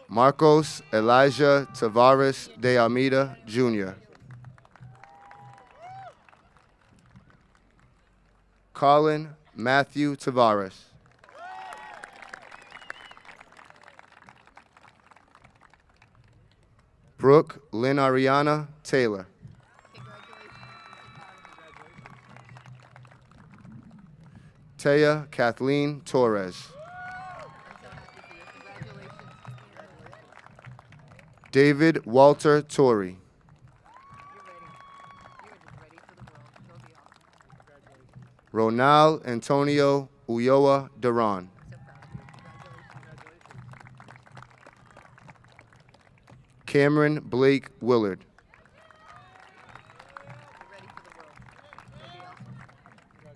Marcos Elijah Tavares de Almeida, Jr. Colin Matthew Tavares. Brooke Lynn Ariana Taylor. Taya Kathleen Torres. David Walter Torrey. Ronald Antonio Ulloa Duran. Cameron Blake Willard.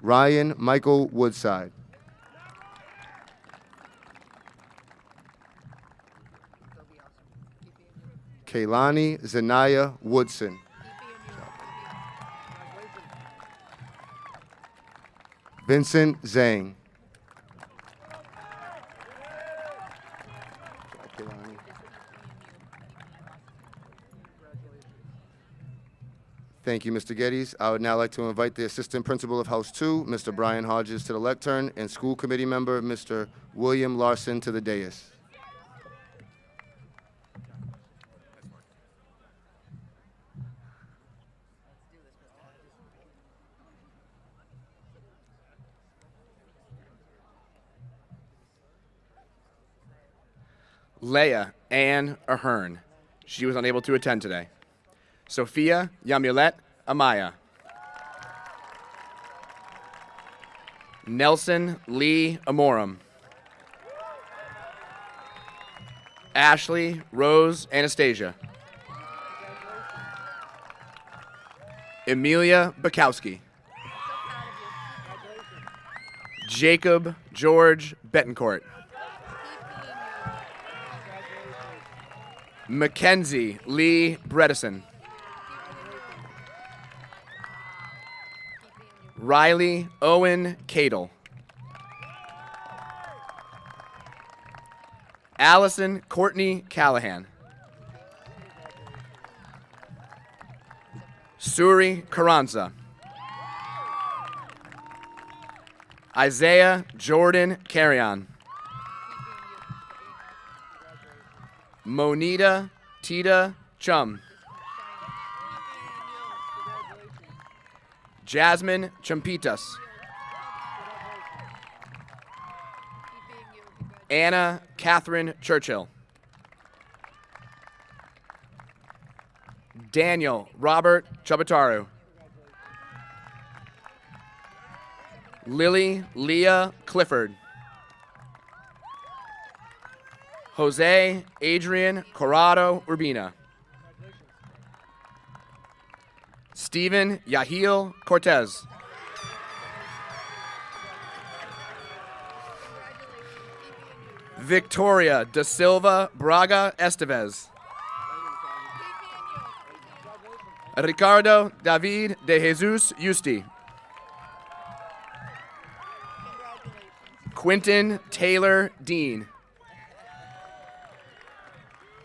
Ryan Michael Woodside. Kaylani Zanaya Woodson. Vincent Zhang. Thank you, Mr. Geddes. I would now like to invite the Assistant Principal of House 2, Mr. Brian Hodges, to the lectern, and School Committee Member, Mr. William Larson, to the dais.
Leah Ann Ahern. She was unable to attend today. Sophia Yamulet Amaya. Nelson Lee Amorum. Ashley Rose Anastasia. Emilia Bukowski. Jacob George Betancourt. Mackenzie Lee Bredesen. Riley Owen Cadle. Allison Courtney Callahan. Suri Carranza. Isaiah Jordan Carrion. Monita Tita Chum. Jasmine Chumpitas. Anna Catherine Churchill. Daniel Robert Chubataru. Lily Leah Clifford. Jose Adrian Corrado Urbina. Stephen Yahil Cortez. Victoria Da Silva Braga Estevez. Ricardo David de Jesus Yusti. Quentin Taylor Dean.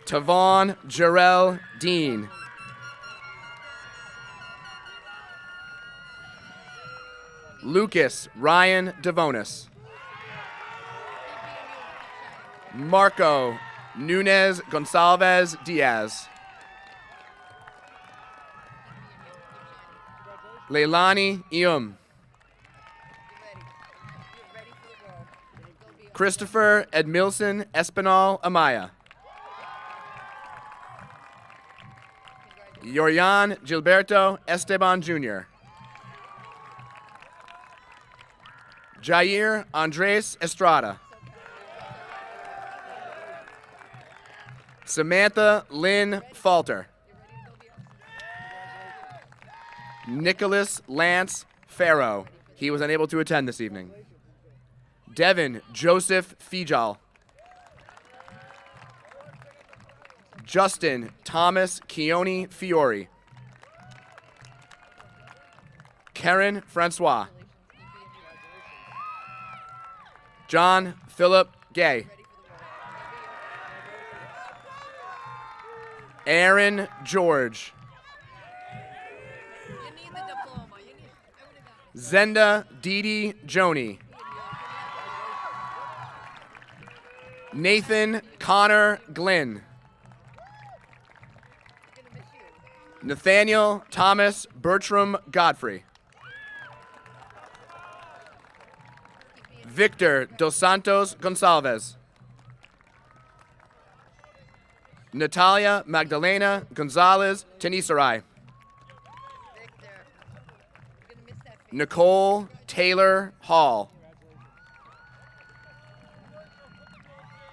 Tavon Jarrell Dean. Lucas Ryan Devonis. Marco Nunez Gonsalves Diaz. Leilani Ium. Christopher Edmilson Espinal Amaya. Yorian Gilberto Esteban Jr. Jair Andres Estrada. Samantha Lynn Falter. Nicholas Lance Farrow. He was unable to attend this evening. Devin Joseph Fejal. Justin Thomas Keone Fiore. Karen Francois. John Philip Gay. Aaron George. Zenda Didi Joni. Nathan Connor Glynn. Nathaniel Thomas Bertram Godfrey. Victor Dos Santos Gonçalves. Natalia Magdalena Gonzalez Tenisaray. Nicole Taylor Hall.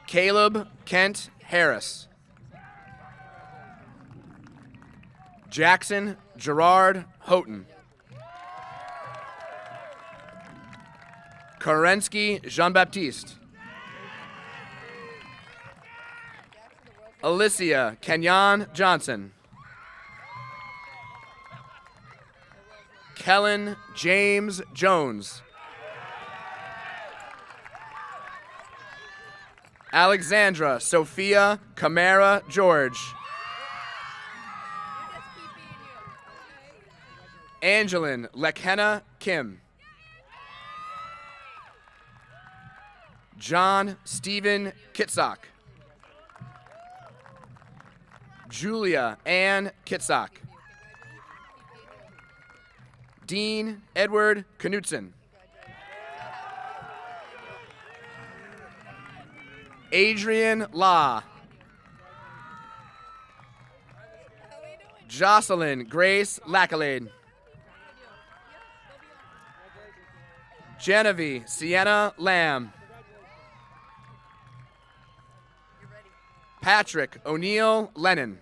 Caleb Kent Harris. Jackson Gerard Houghton. Kerensky Jean-Baptiste. Alicia Kenyon Johnson. Kellen James Jones. Alexandra Sophia Camara George. Angeline Lekhenna Kim. John Stephen Kitsock. Julia Ann Kitsock. Dean Edward Knutson. Adrian La. Jocelyn Grace Lackalade. Genevieve Sienna Lamb. Patrick O'Neill Lennon.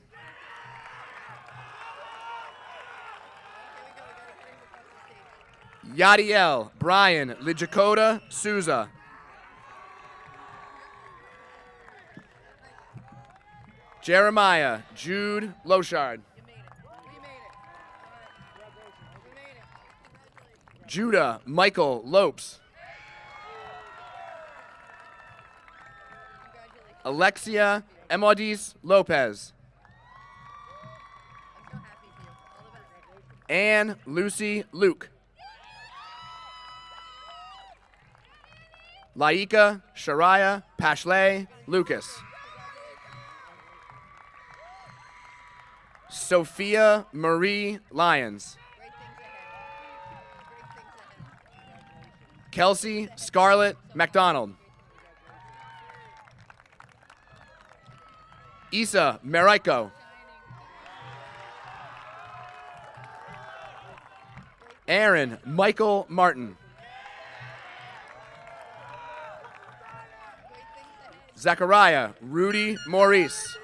Yadiel Brian Lijakota Souza. Jeremiah Jude Loshard. Judah Michael Lopes. Alexia Emodis Lopez. Anne Lucy Luke. Laika Shariah Pashley Lucas. Sophia Marie Lyons. Kelsey Scarlett McDonald. Isa Mariko. Aaron Michael Martin. Zachariah Rudy Maurice.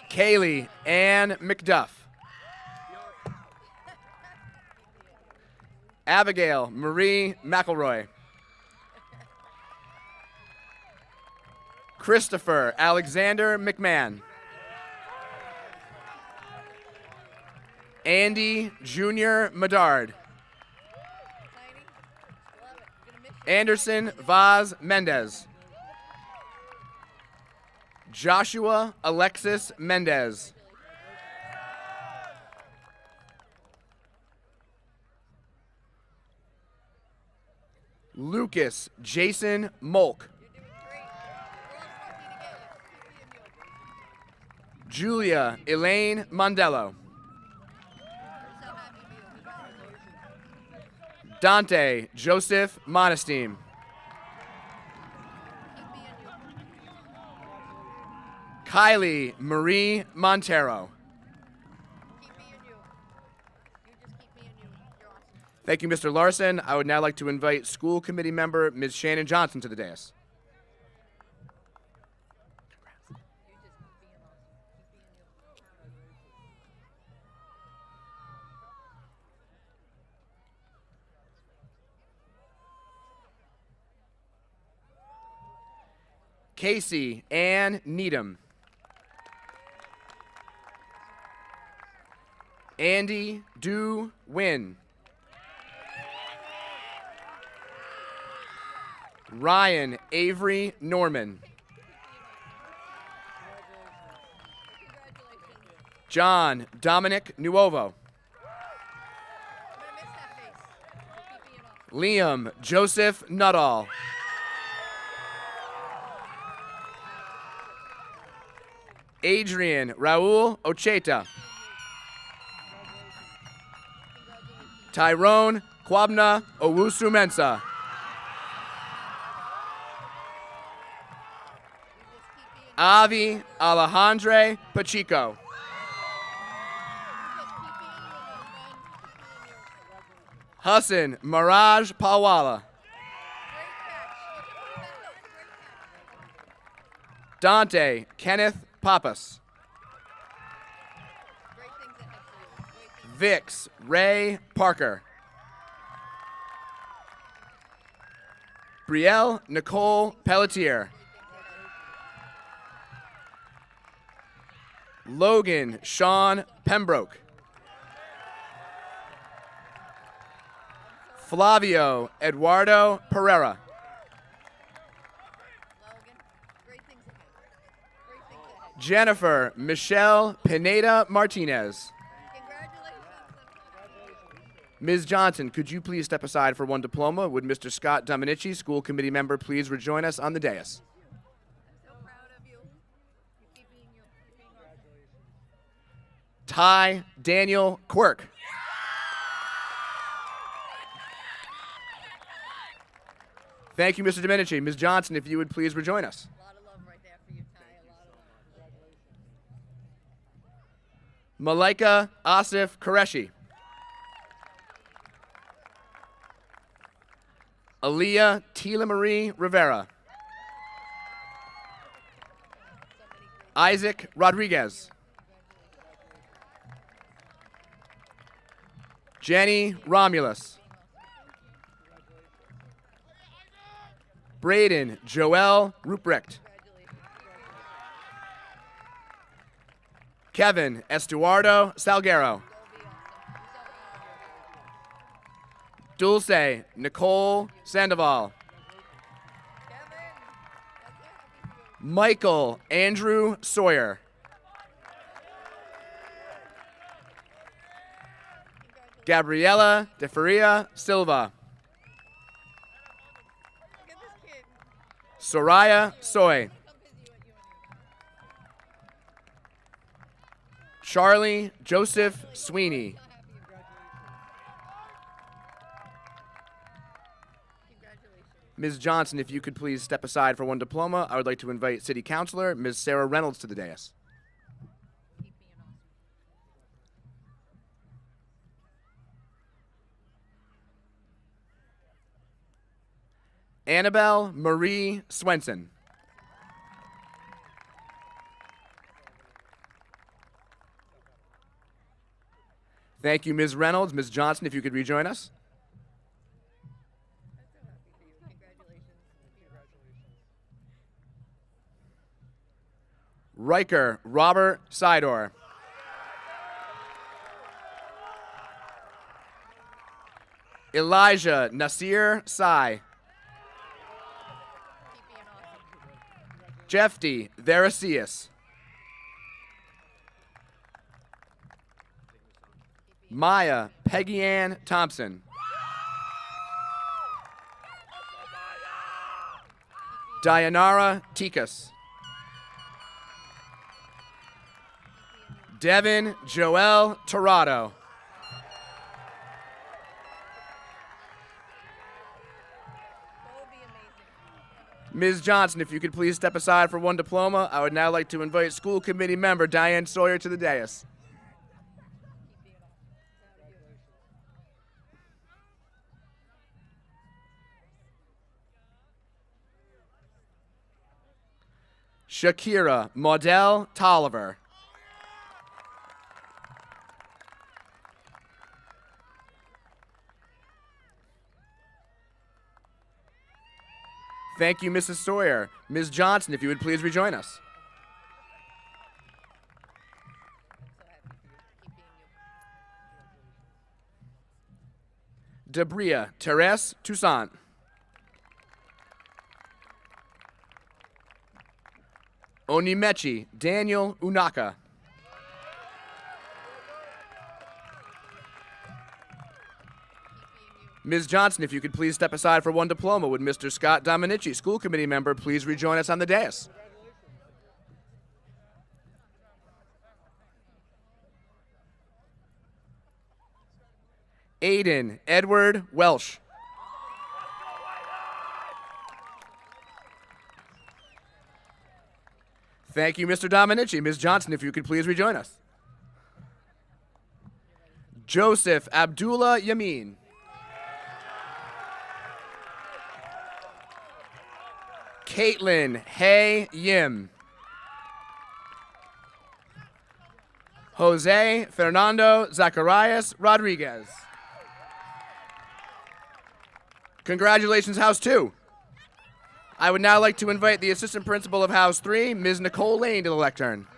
Kaylee Ann McDuff. Abigail Marie McElroy. Christopher Alexander McMahon. Andy Jr. Medard. Anderson Vaz Mendez. Joshua Alexis Mendez. Lucas Jason Molk. Julia Elaine Mondello. Dante Joseph Monesteem. Kylie Marie Montero. Thank you, Mr. Larson. I would now like to invite school committee member Ms. Shannon Johnson to the dais. Casey Ann Needham. Andy Du Win. Ryan Avery Norman. John Dominic Nuovo. Liam Joseph Nuttall. Adrian Raul Ocheta. Tyrone Kwabna Owusu Mensa. Avi Alejandre Pacheco. Hassan Miraj Pawala. Dante Kenneth Pappas. Vix Ray Parker. Brielle Nicole Pelletier. Logan Sean Pembroke. Flavio Eduardo Pereira. Jennifer Michelle Pineda Martinez. Ms. Johnson, could you please step aside for one diploma? Would Mr. Scott Dominici, school committee member, please rejoin us on the dais? Ty Daniel Quirk. Thank you, Mr. Dominici. Ms. Johnson, if you would please rejoin us. Malaika Asif Qureshi. Aaliyah Tila Marie Rivera. Isaac Rodriguez. Jenny Romulus. Braden Joel Ruprecht. Kevin Estuardo Salguero. Dulce Nicole Sandoval. Michael Andrew Sawyer. Gabriela De Faria Silva. Soraya Soy. Charlie Joseph Sweeney. Ms. Johnson, if you could please step aside for one diploma, I would like to invite City Councilor Ms. Sarah Reynolds to the dais. Annabelle Marie Swenson. Thank you, Ms. Reynolds. Ms. Johnson, if you could rejoin us. Riker Robert Sidor. Elijah Nasir Sai. Jeffy Verasius. Maya Peggy Ann Thompson. Dayanara Tikas. Devin Joel Torado. Ms. Johnson, if you could please step aside for one diploma, I would now like to invite school committee member Diane Sawyer to the dais. Shakira Maudel Tolliver. Thank you, Mrs. Sawyer. Ms. Johnson, if you would please rejoin us. Debria Therese Toussaint. Onimechi Daniel Unaka. Ms. Johnson, if you could please step aside for one diploma, would Mr. Scott Dominici, school committee member, please rejoin us on the dais? Aiden Edward Welsh. Thank you, Mr. Dominici. Ms. Johnson, if you could please rejoin us. Joseph Abdullah Yamin. Caitlin Hay Yim. Jose Fernando Zacharias Rodriguez. Congratulations, House 2. I would now like to invite the Assistant Principal of House 3, Ms. Nicole Lane, to the lectern.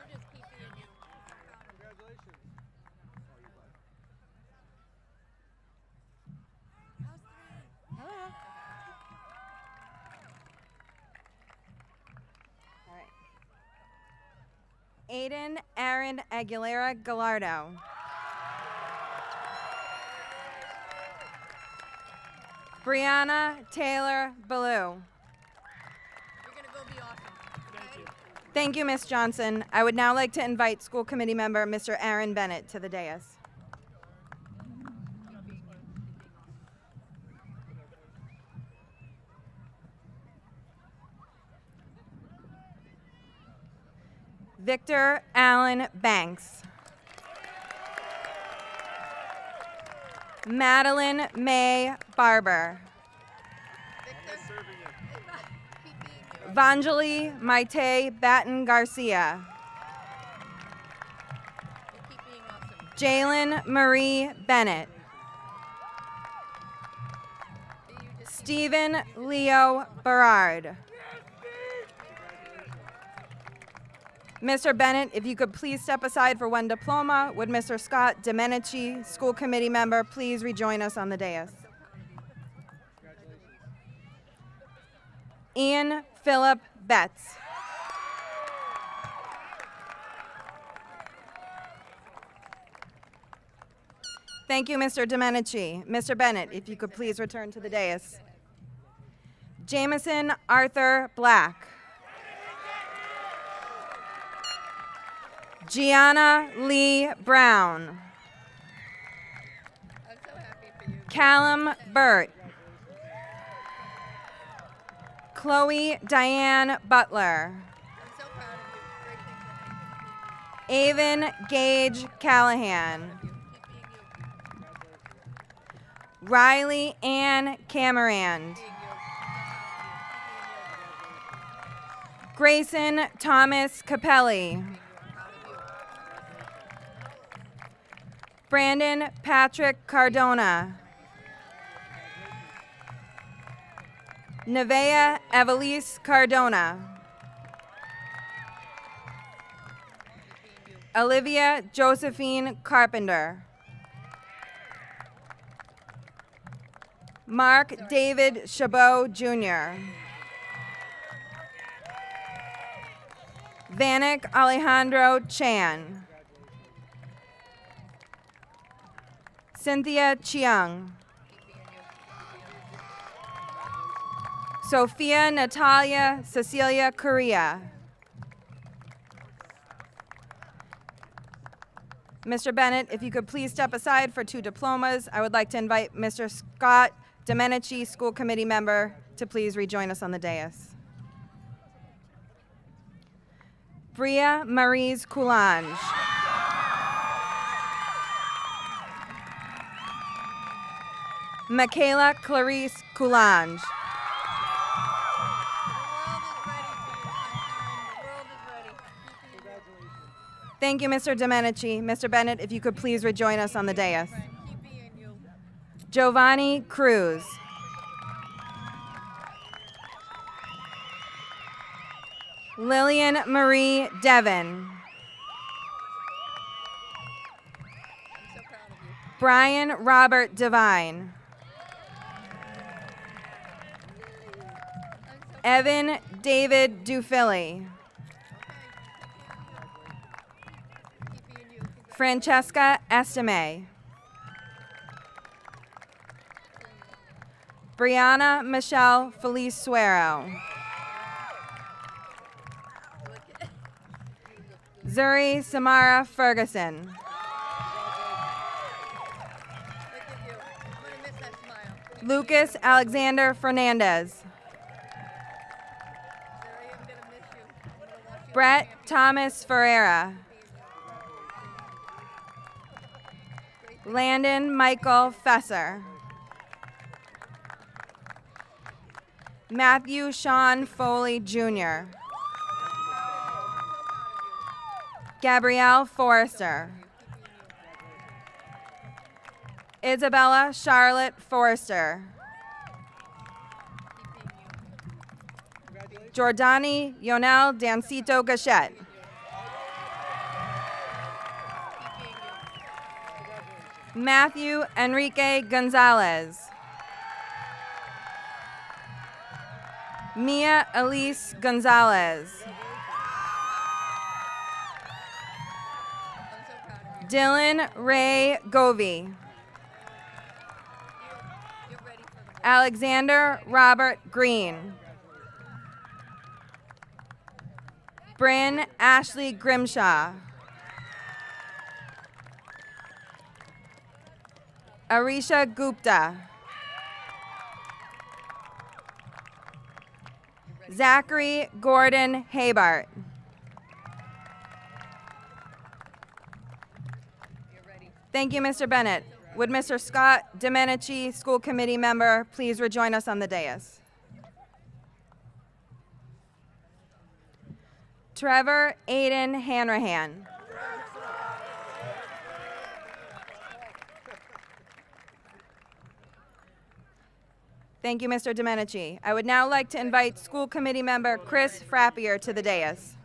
Aiden Aaron Aguilera Gallardo. Brianna Taylor Ballou. Thank you, Ms. Johnson. I would now like to invite school committee member Mr. Aaron Bennett to the dais. Victor Allen Banks. Madeline May Barber. Vanjali Maite Batten Garcia. Jalen Marie Bennett. Stephen Leo Berard. Mr. Bennett, if you could please step aside for one diploma, would Mr. Scott Domenici, school committee member, please rejoin us on the dais? Ian Philip Betts. Thank you, Mr. Domenici. Mr. Bennett, if you could please return to the dais. Jameson Arthur Black. Gianna Lee Brown. Callum Burt. Chloe Diane Butler. Avon Gage Callahan. Riley Ann Camerand. Grayson Thomas Capelli. Brandon Patrick Cardona. Nevea Evelise Cardona. Olivia Josephine Carpenter. Mark David Chabot Jr. Vanek Alejandro Chan. Cynthia Chiang. Sophia Natalia Cecilia Correa. Mr. Bennett, if you could please step aside for two diplomas, I would like to invite Mr. Scott Domenici, school committee member, to please rejoin us on the dais. Bria Marise Coulange. Michaela Clarice Coulange. Thank you, Mr. Domenici. Mr. Bennett, if you could please rejoin us on the dais. Giovanni Cruz. Lillian Marie Devon. Brian Robert Devine. Evan David Dufilli. Francesca Estime. Brianna Michelle Felice Suero. Zuri Samara Ferguson. Lucas Alexander Fernandez. Brett Thomas Ferreira. Landon Michael Fesser. Matthew Sean Foley Jr. Gabrielle Forrester. Isabella Charlotte Forrester. Jordani Yonel Dancito Gachette. Matthew Enrique Gonzalez. Mia Elise Gonzalez. Dylan Ray Govey. Alexander Robert Green. Bryn Ashley Grimshaw. Arisha Gupta. Zachary Gordon Habart. Thank you, Mr. Bennett. Would Mr. Scott Domenici, school committee member, please rejoin us on the dais? Trevor Aiden Hanrahan. Thank you, Mr. Domenici. I would now like to invite school committee member Chris Frappier to the dais.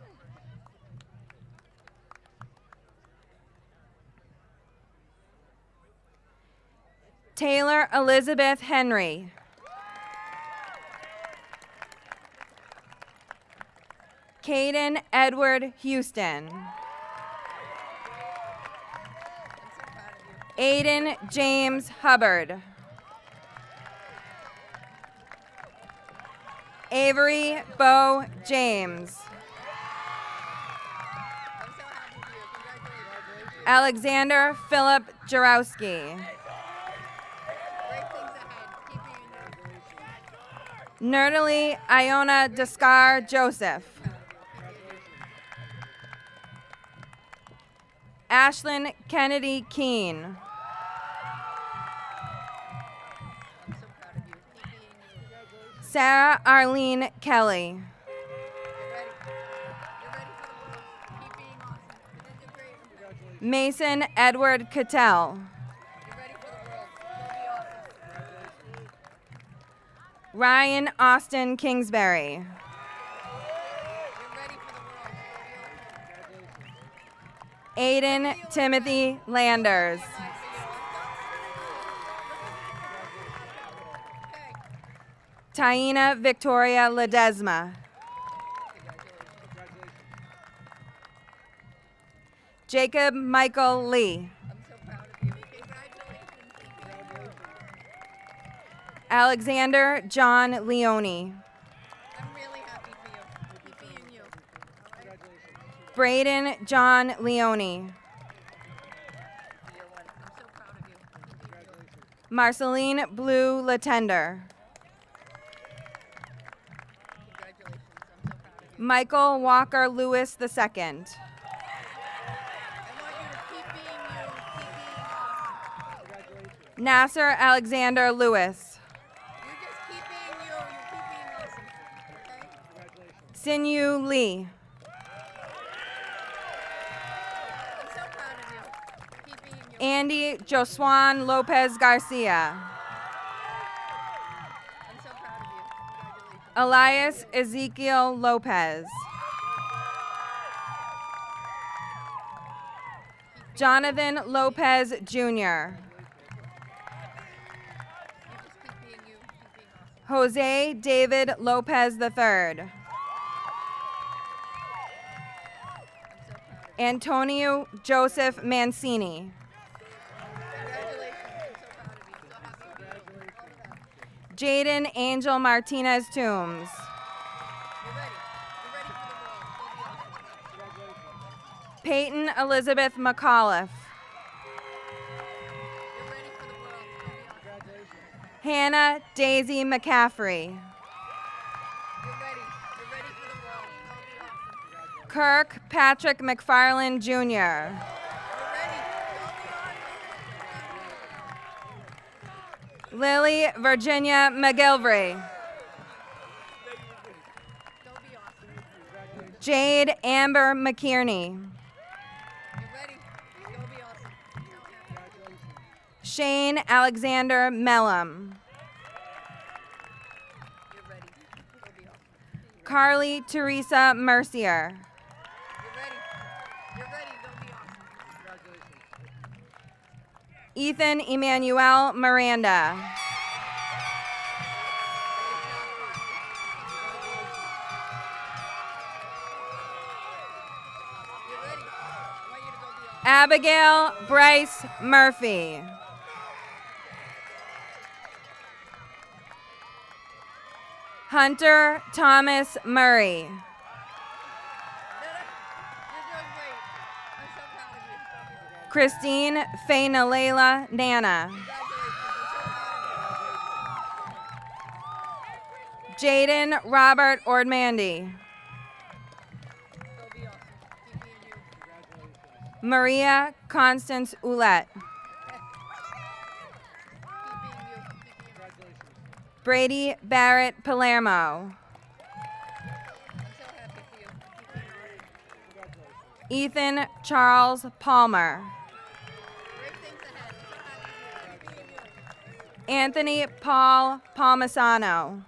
Taylor Elizabeth Henry. Caden Edward Houston. Aiden James Hubbard. Avery Bo James. Alexander Philip Jarowski. Nerdily Iona Descar Joseph. Ashlyn Kennedy Keene. Sarah Arlene Kelly. Mason Edward Cattell. Ryan Austin Kingsbury. Aiden Timothy Landers. Taina Victoria Ledesma. Jacob Michael Lee. Alexander John Leone. Braden John Leone. Marceline Blue Latender. Michael Walker Lewis II. Nasser Alexander Lewis. Sinew Lee. Andy Joswan Lopez Garcia.
I'm so proud of you. Congratulations.
Elias Ezekiel Lopez. Jonathan Lopez Jr. Jose David Lopez III. Antonio Joseph Mancini. Jaden Angel Martinez Toombs. Peyton Elizabeth McAuliffe. Hannah Daisy McCaffrey. Kirk Patrick McFarland Jr. Lily Virginia McGilvery. Jade Amber McKierney. Shane Alexander Mellum. Carly Teresa Mercier. Ethan Emmanuel Miranda. Abigail Bryce Murphy. Hunter Thomas Murray. Christine Fainalela Nana. Jaden Robert Ordmandy. Maria Constance Ouellette. Brady Barrett Palermo. Ethan Charles Palmer. Anthony Paul Palmisano.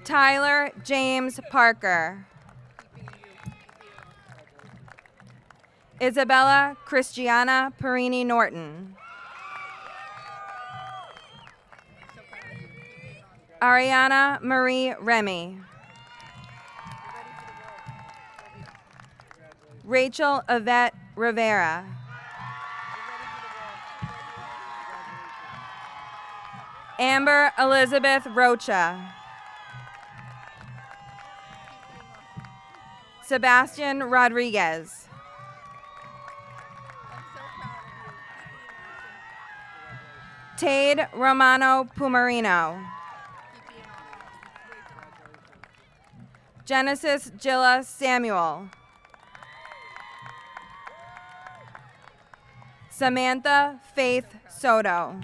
Tyler James Parker. Isabella Christiana Perini Norton. Ariana Marie Remy. Rachel Yvette Rivera. Amber Elizabeth Rocha. Sebastian Rodriguez. Tade Romano Pumarino. Genesis Jilla Samuel. Samantha Faith Soto.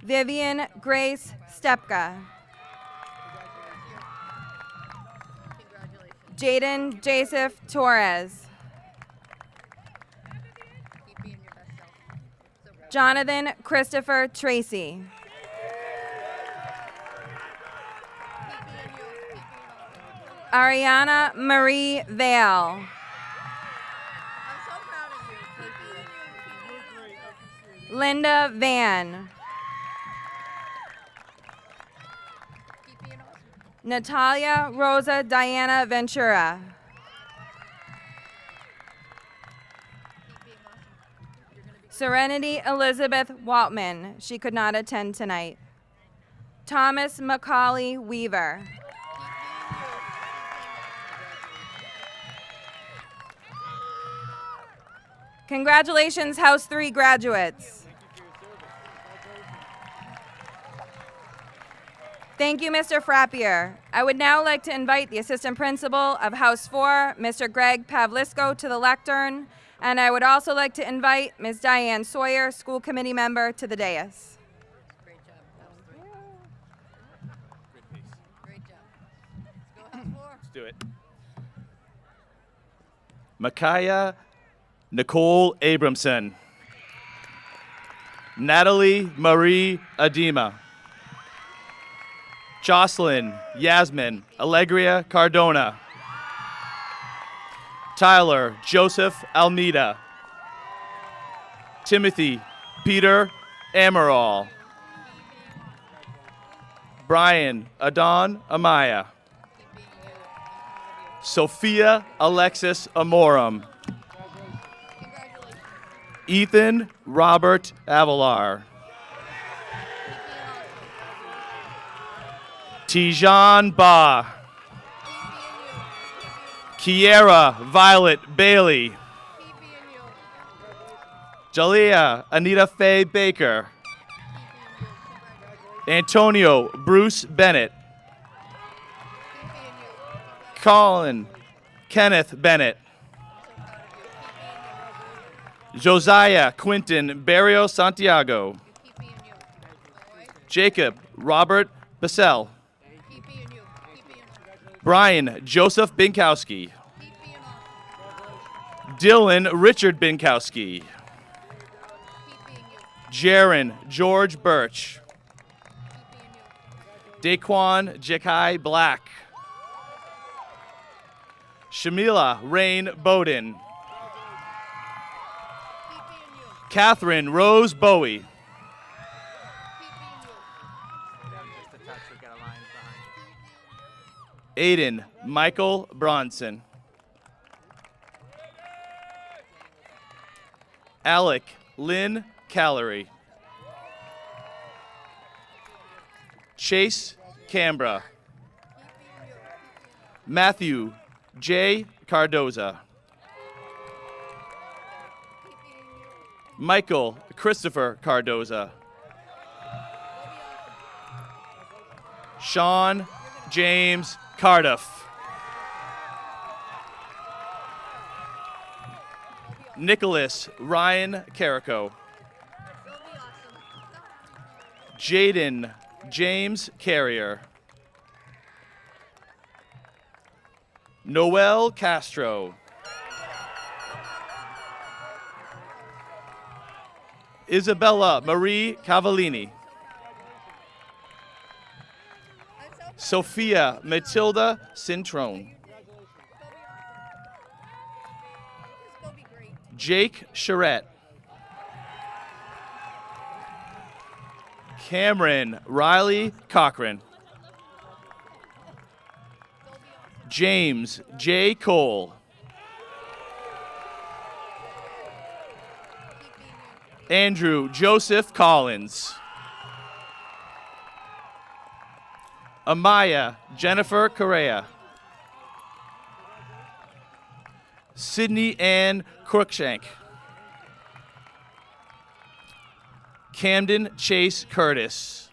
Vivian Grace Stepka. Jaden Joseph Torres. Jonathan Christopher Tracy. Ariana Marie Vale. Linda Van. Natalia Rosa Diana Ventura. Serenity Elizabeth Waltman. She could not attend tonight. Thomas Macaulay Weaver. Congratulations, House 3 graduates. Thank you, Mr. Frappier. I would now like to invite the Assistant Principal of House 4, Mr. Greg Pavlisco, to the lectern, and I would also like to invite Ms. Diane Sawyer, School Committee Member, to the dais.
Great job. That was great. Great job. Let's go House 4.
do it. Micaiah Nicole Abramson. Natalie Marie Adema. Jocelyn Yasmin Allegria Cardona. Tyler Joseph Almeida. Timothy Peter Amaral. Brian Adon Amaya. Sophia Alexis Amorum. Ethan Robert Avalar. Tijan Ba. Kiera Violet Bailey. Jalea Anita Faye Baker. Antonio Bruce Bennett. Colin Kenneth Bennett. Josiah Quinton Barrio Santiago. Jacob Robert Bissell. Brian Joseph Binkowski. Dylan Richard Binkowski. Jaron George Birch. Daquan Jekai Black. Shamila Rain Bowden. Catherine Rose Bowie. Aiden Michael Bronson. Alec Lynn Callery. Chase Canberra. Matthew J. Cardoza. Michael Christopher Cardoza. Sean James Cardiff. Nicholas Ryan Carrico. Jaden James Carrier. Noel Castro. Isabella Marie Cavallini. Sophia Matilda Cintrone. Jake Charette. Cameron Riley Cochran. James J. Cole. Andrew Joseph Collins. Amaya Jennifer Correa. Sydney Ann Crookshank. Camden Chase Curtis.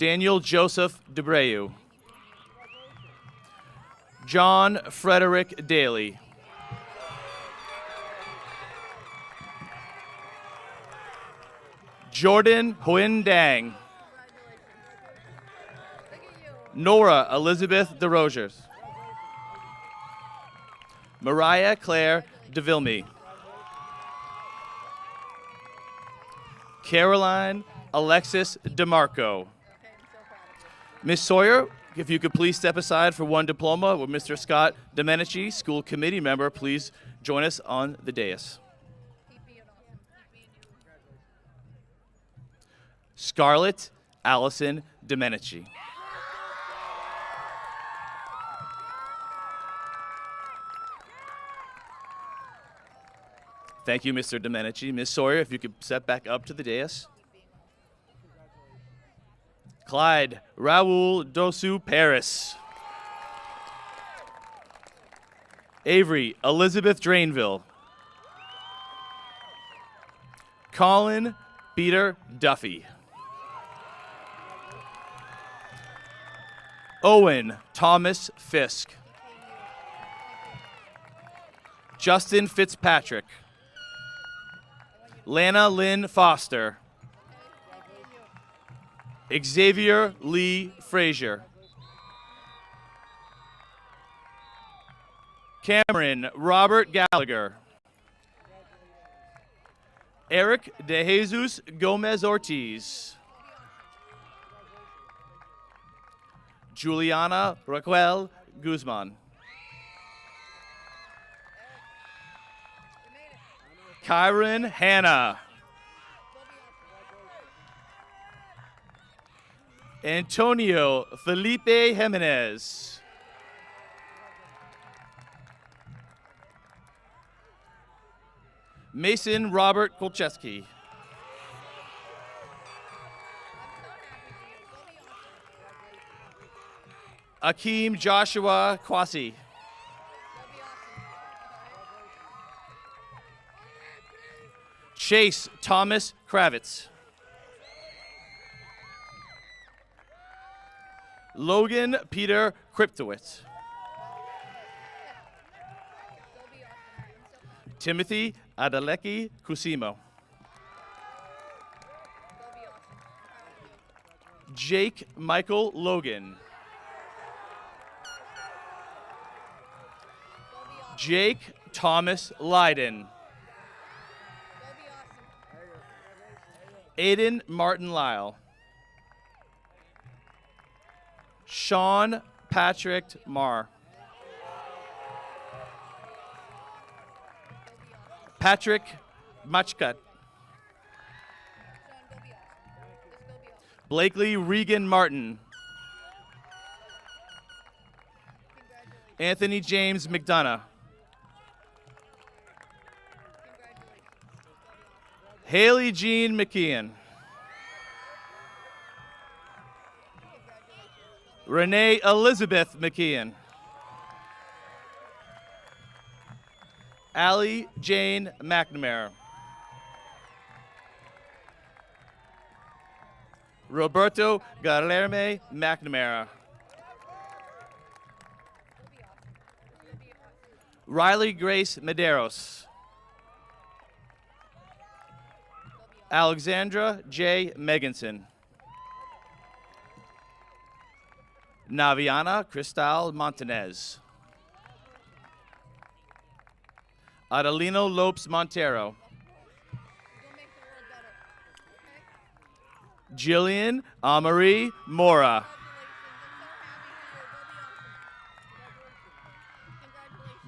Daniel Joseph DeBreu. John Frederick Daly. Jordan Huyn Dang. Nora Elizabeth DeRogers. Mariah Claire DeVilme. Caroline Alexis DeMarco. Ms. Sawyer, if you could please step aside for one diploma. With Mr. Scott Domenici, school committee member, please join us on the dais. Scarlett Allison Domenici. Thank you, Mr. Domenici. Ms. Sawyer, if you could step back up to the dais. Clyde Raul Dosu Paris. Avery Elizabeth Drainville. Colin Peter Duffy. Owen Thomas Fisk. Justin Fitzpatrick. Lana Lynn Foster. Xavier Lee Frazier. Cameron Robert Gallagher. Eric De Jesus Gomez Ortiz. Juliana Raquel Guzman. Kyron Hanna. Antonio Felipe Jimenez. Mason Robert Kolcheski. Akeem Joshua Kwasi. Chase Thomas Kravitz. Logan Peter Kriptowitz. Timothy Adeleki Kusimo. Jake Michael Logan. Jake Thomas Leiden. Aiden Martin Lyle. Sean Patrick Marr. Patrick Machkat. Blakely Regan Martin. Anthony James McDonough. Haley Jean McKeon. Renee Elizabeth McKeon. Allie Jane McNamara. Roberto Guilherme McNamara. Riley Grace Medeiros. Alexandra J. Meganson. Naviana Cristal Montanez. Adelino Lopes Montero. Jillian Amarie Mora.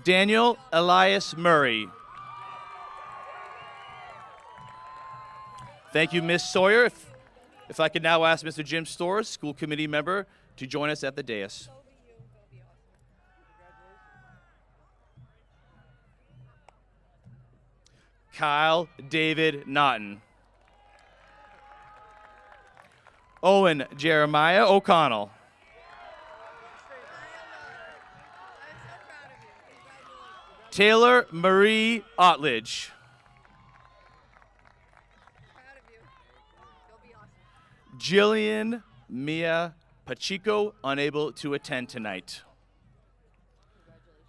Daniel Elias Murray. Thank you, Ms. Sawyer. If I could now ask Mr. Jim Storrs, school committee member, to join us at the dais. Kyle David Naughton. Owen Jeremiah O'Connell. Taylor Marie Otledge. Jillian Mia Pacheco, unable to attend tonight.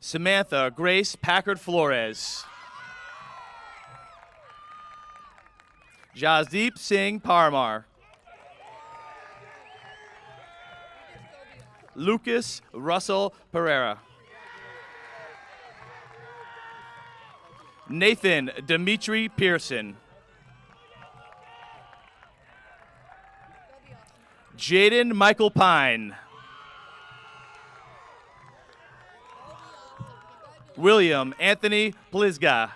Samantha Grace Packard Flores. Jasdeep Singh Parmar. Lucas Russell Pereira. Nathan Dimitri Pearson. Jaden Michael Pine. William Anthony Plizga.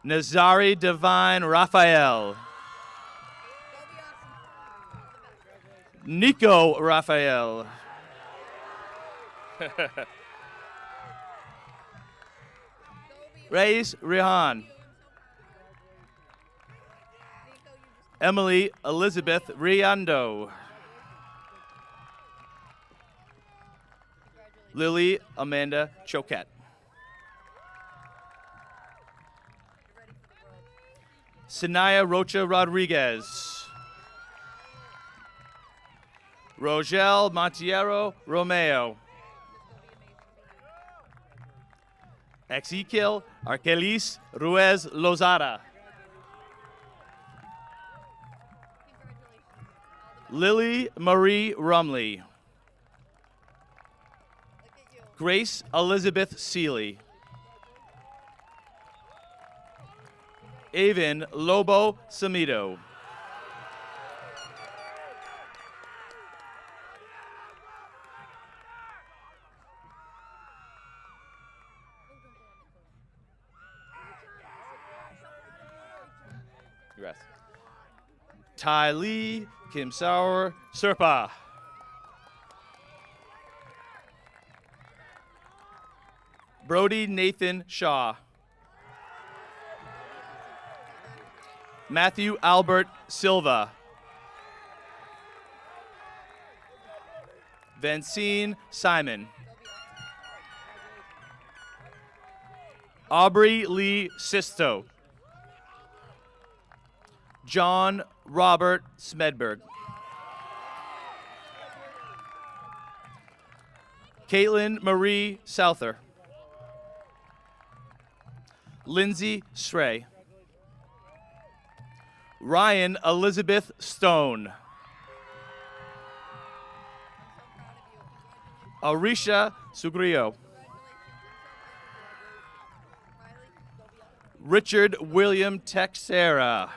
Nazari Divine Raphael. Nico Raphael. Reis Rihan. Emily Elizabeth Riando. Lily Amanda Choquette. Sanaya Rocha Rodriguez. Rogel Montiero Romeo. Ezequiel Arkelis Ruiz Lozada. Lily Marie Rumley. Grace Elizabeth Seeley. Avon Lobo Samido. Congrats. Ty Lee, Kim Sauer, Serpa. Brody Nathan Shaw. Matthew Albert Silva. Vancine Simon. Aubrey Lee Sisto. John Robert Smedberg. Caitlin Marie Souther. Lindsay Shrey. Ryan Elizabeth Stone. Arisha Sugrio. Richard William Texera.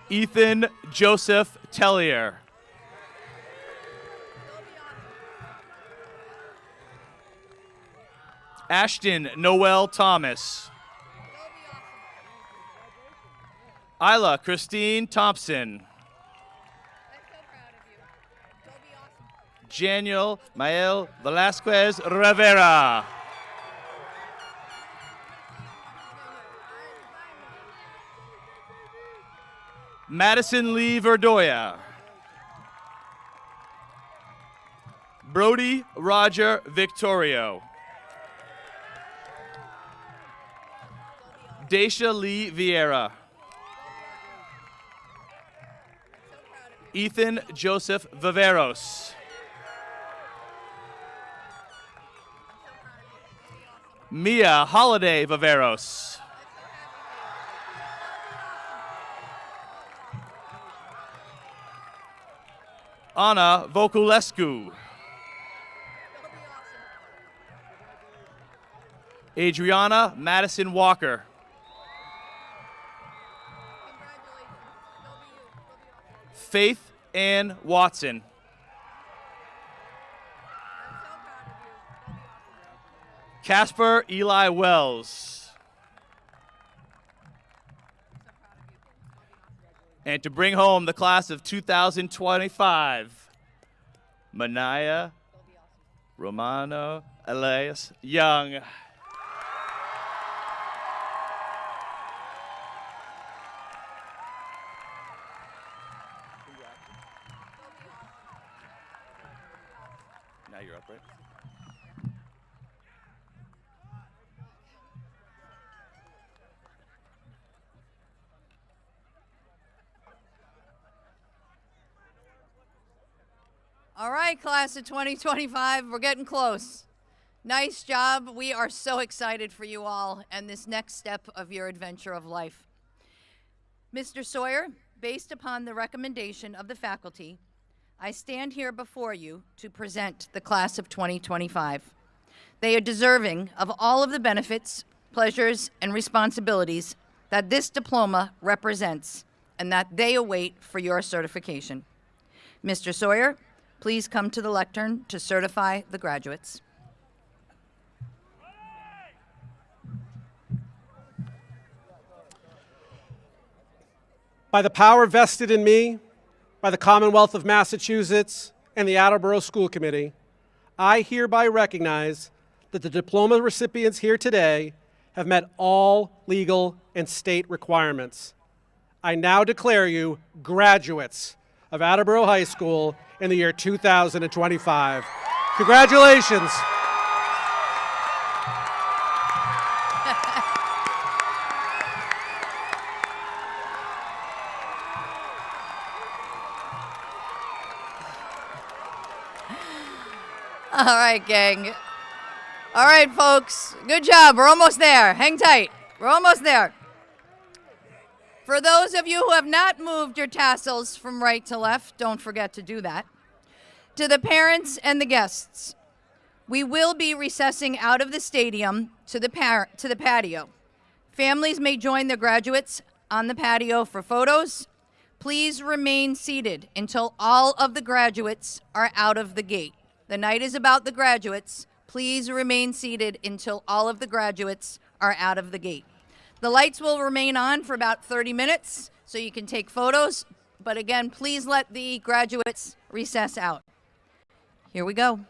Ethan Joseph Tellier. Ashton Noel Thomas. Isla Christine Thompson. Janiel Mael Velasquez Rivera. Madison Lee Verdoya. Brody Roger Victorio. Daisha Lee Vieira. Ethan Joseph Viveros. Mia Holiday Viveros. Anna Vokulescu. Adriana Madison Walker. Faith Ann Watson. Casper Eli Wells. And to bring home the class of 2025, Manaya Romano Elias Young. Now you're up, right?
All right, class of 2025, we're getting close. Nice job. We are so excited for you all and this next step of your adventure of life. Mr. Sawyer, based upon the recommendation of the faculty, I stand here before you to present the class of 2025. They are deserving of all of the benefits, pleasures, and responsibilities that this diploma represents and that they await for your certification. Mr. Sawyer, please come to the lectern to certify the graduates.
By the power vested in me by the Commonwealth of Massachusetts and the Attleboro School Committee, I hereby recognize that the diploma recipients here today have met all legal and state requirements. I now declare you graduates of Attleboro High School in the year 2025. Congratulations.
All right, gang. All right, folks. Good job. We're almost there. Hang tight. We're almost there. For those of you who have not moved your tassels from right to left, don't forget to do that. To the parents and the guests, we will be recessing out of the stadium to the patio. Families may join their graduates on the patio for photos. Please remain seated until all of the graduates are out of the gate. The night is about the graduates. Please remain seated until all of the graduates are out of the gate. The lights will remain on for about 30 minutes so you can take photos, but again, please let the graduates recess out. Here we go.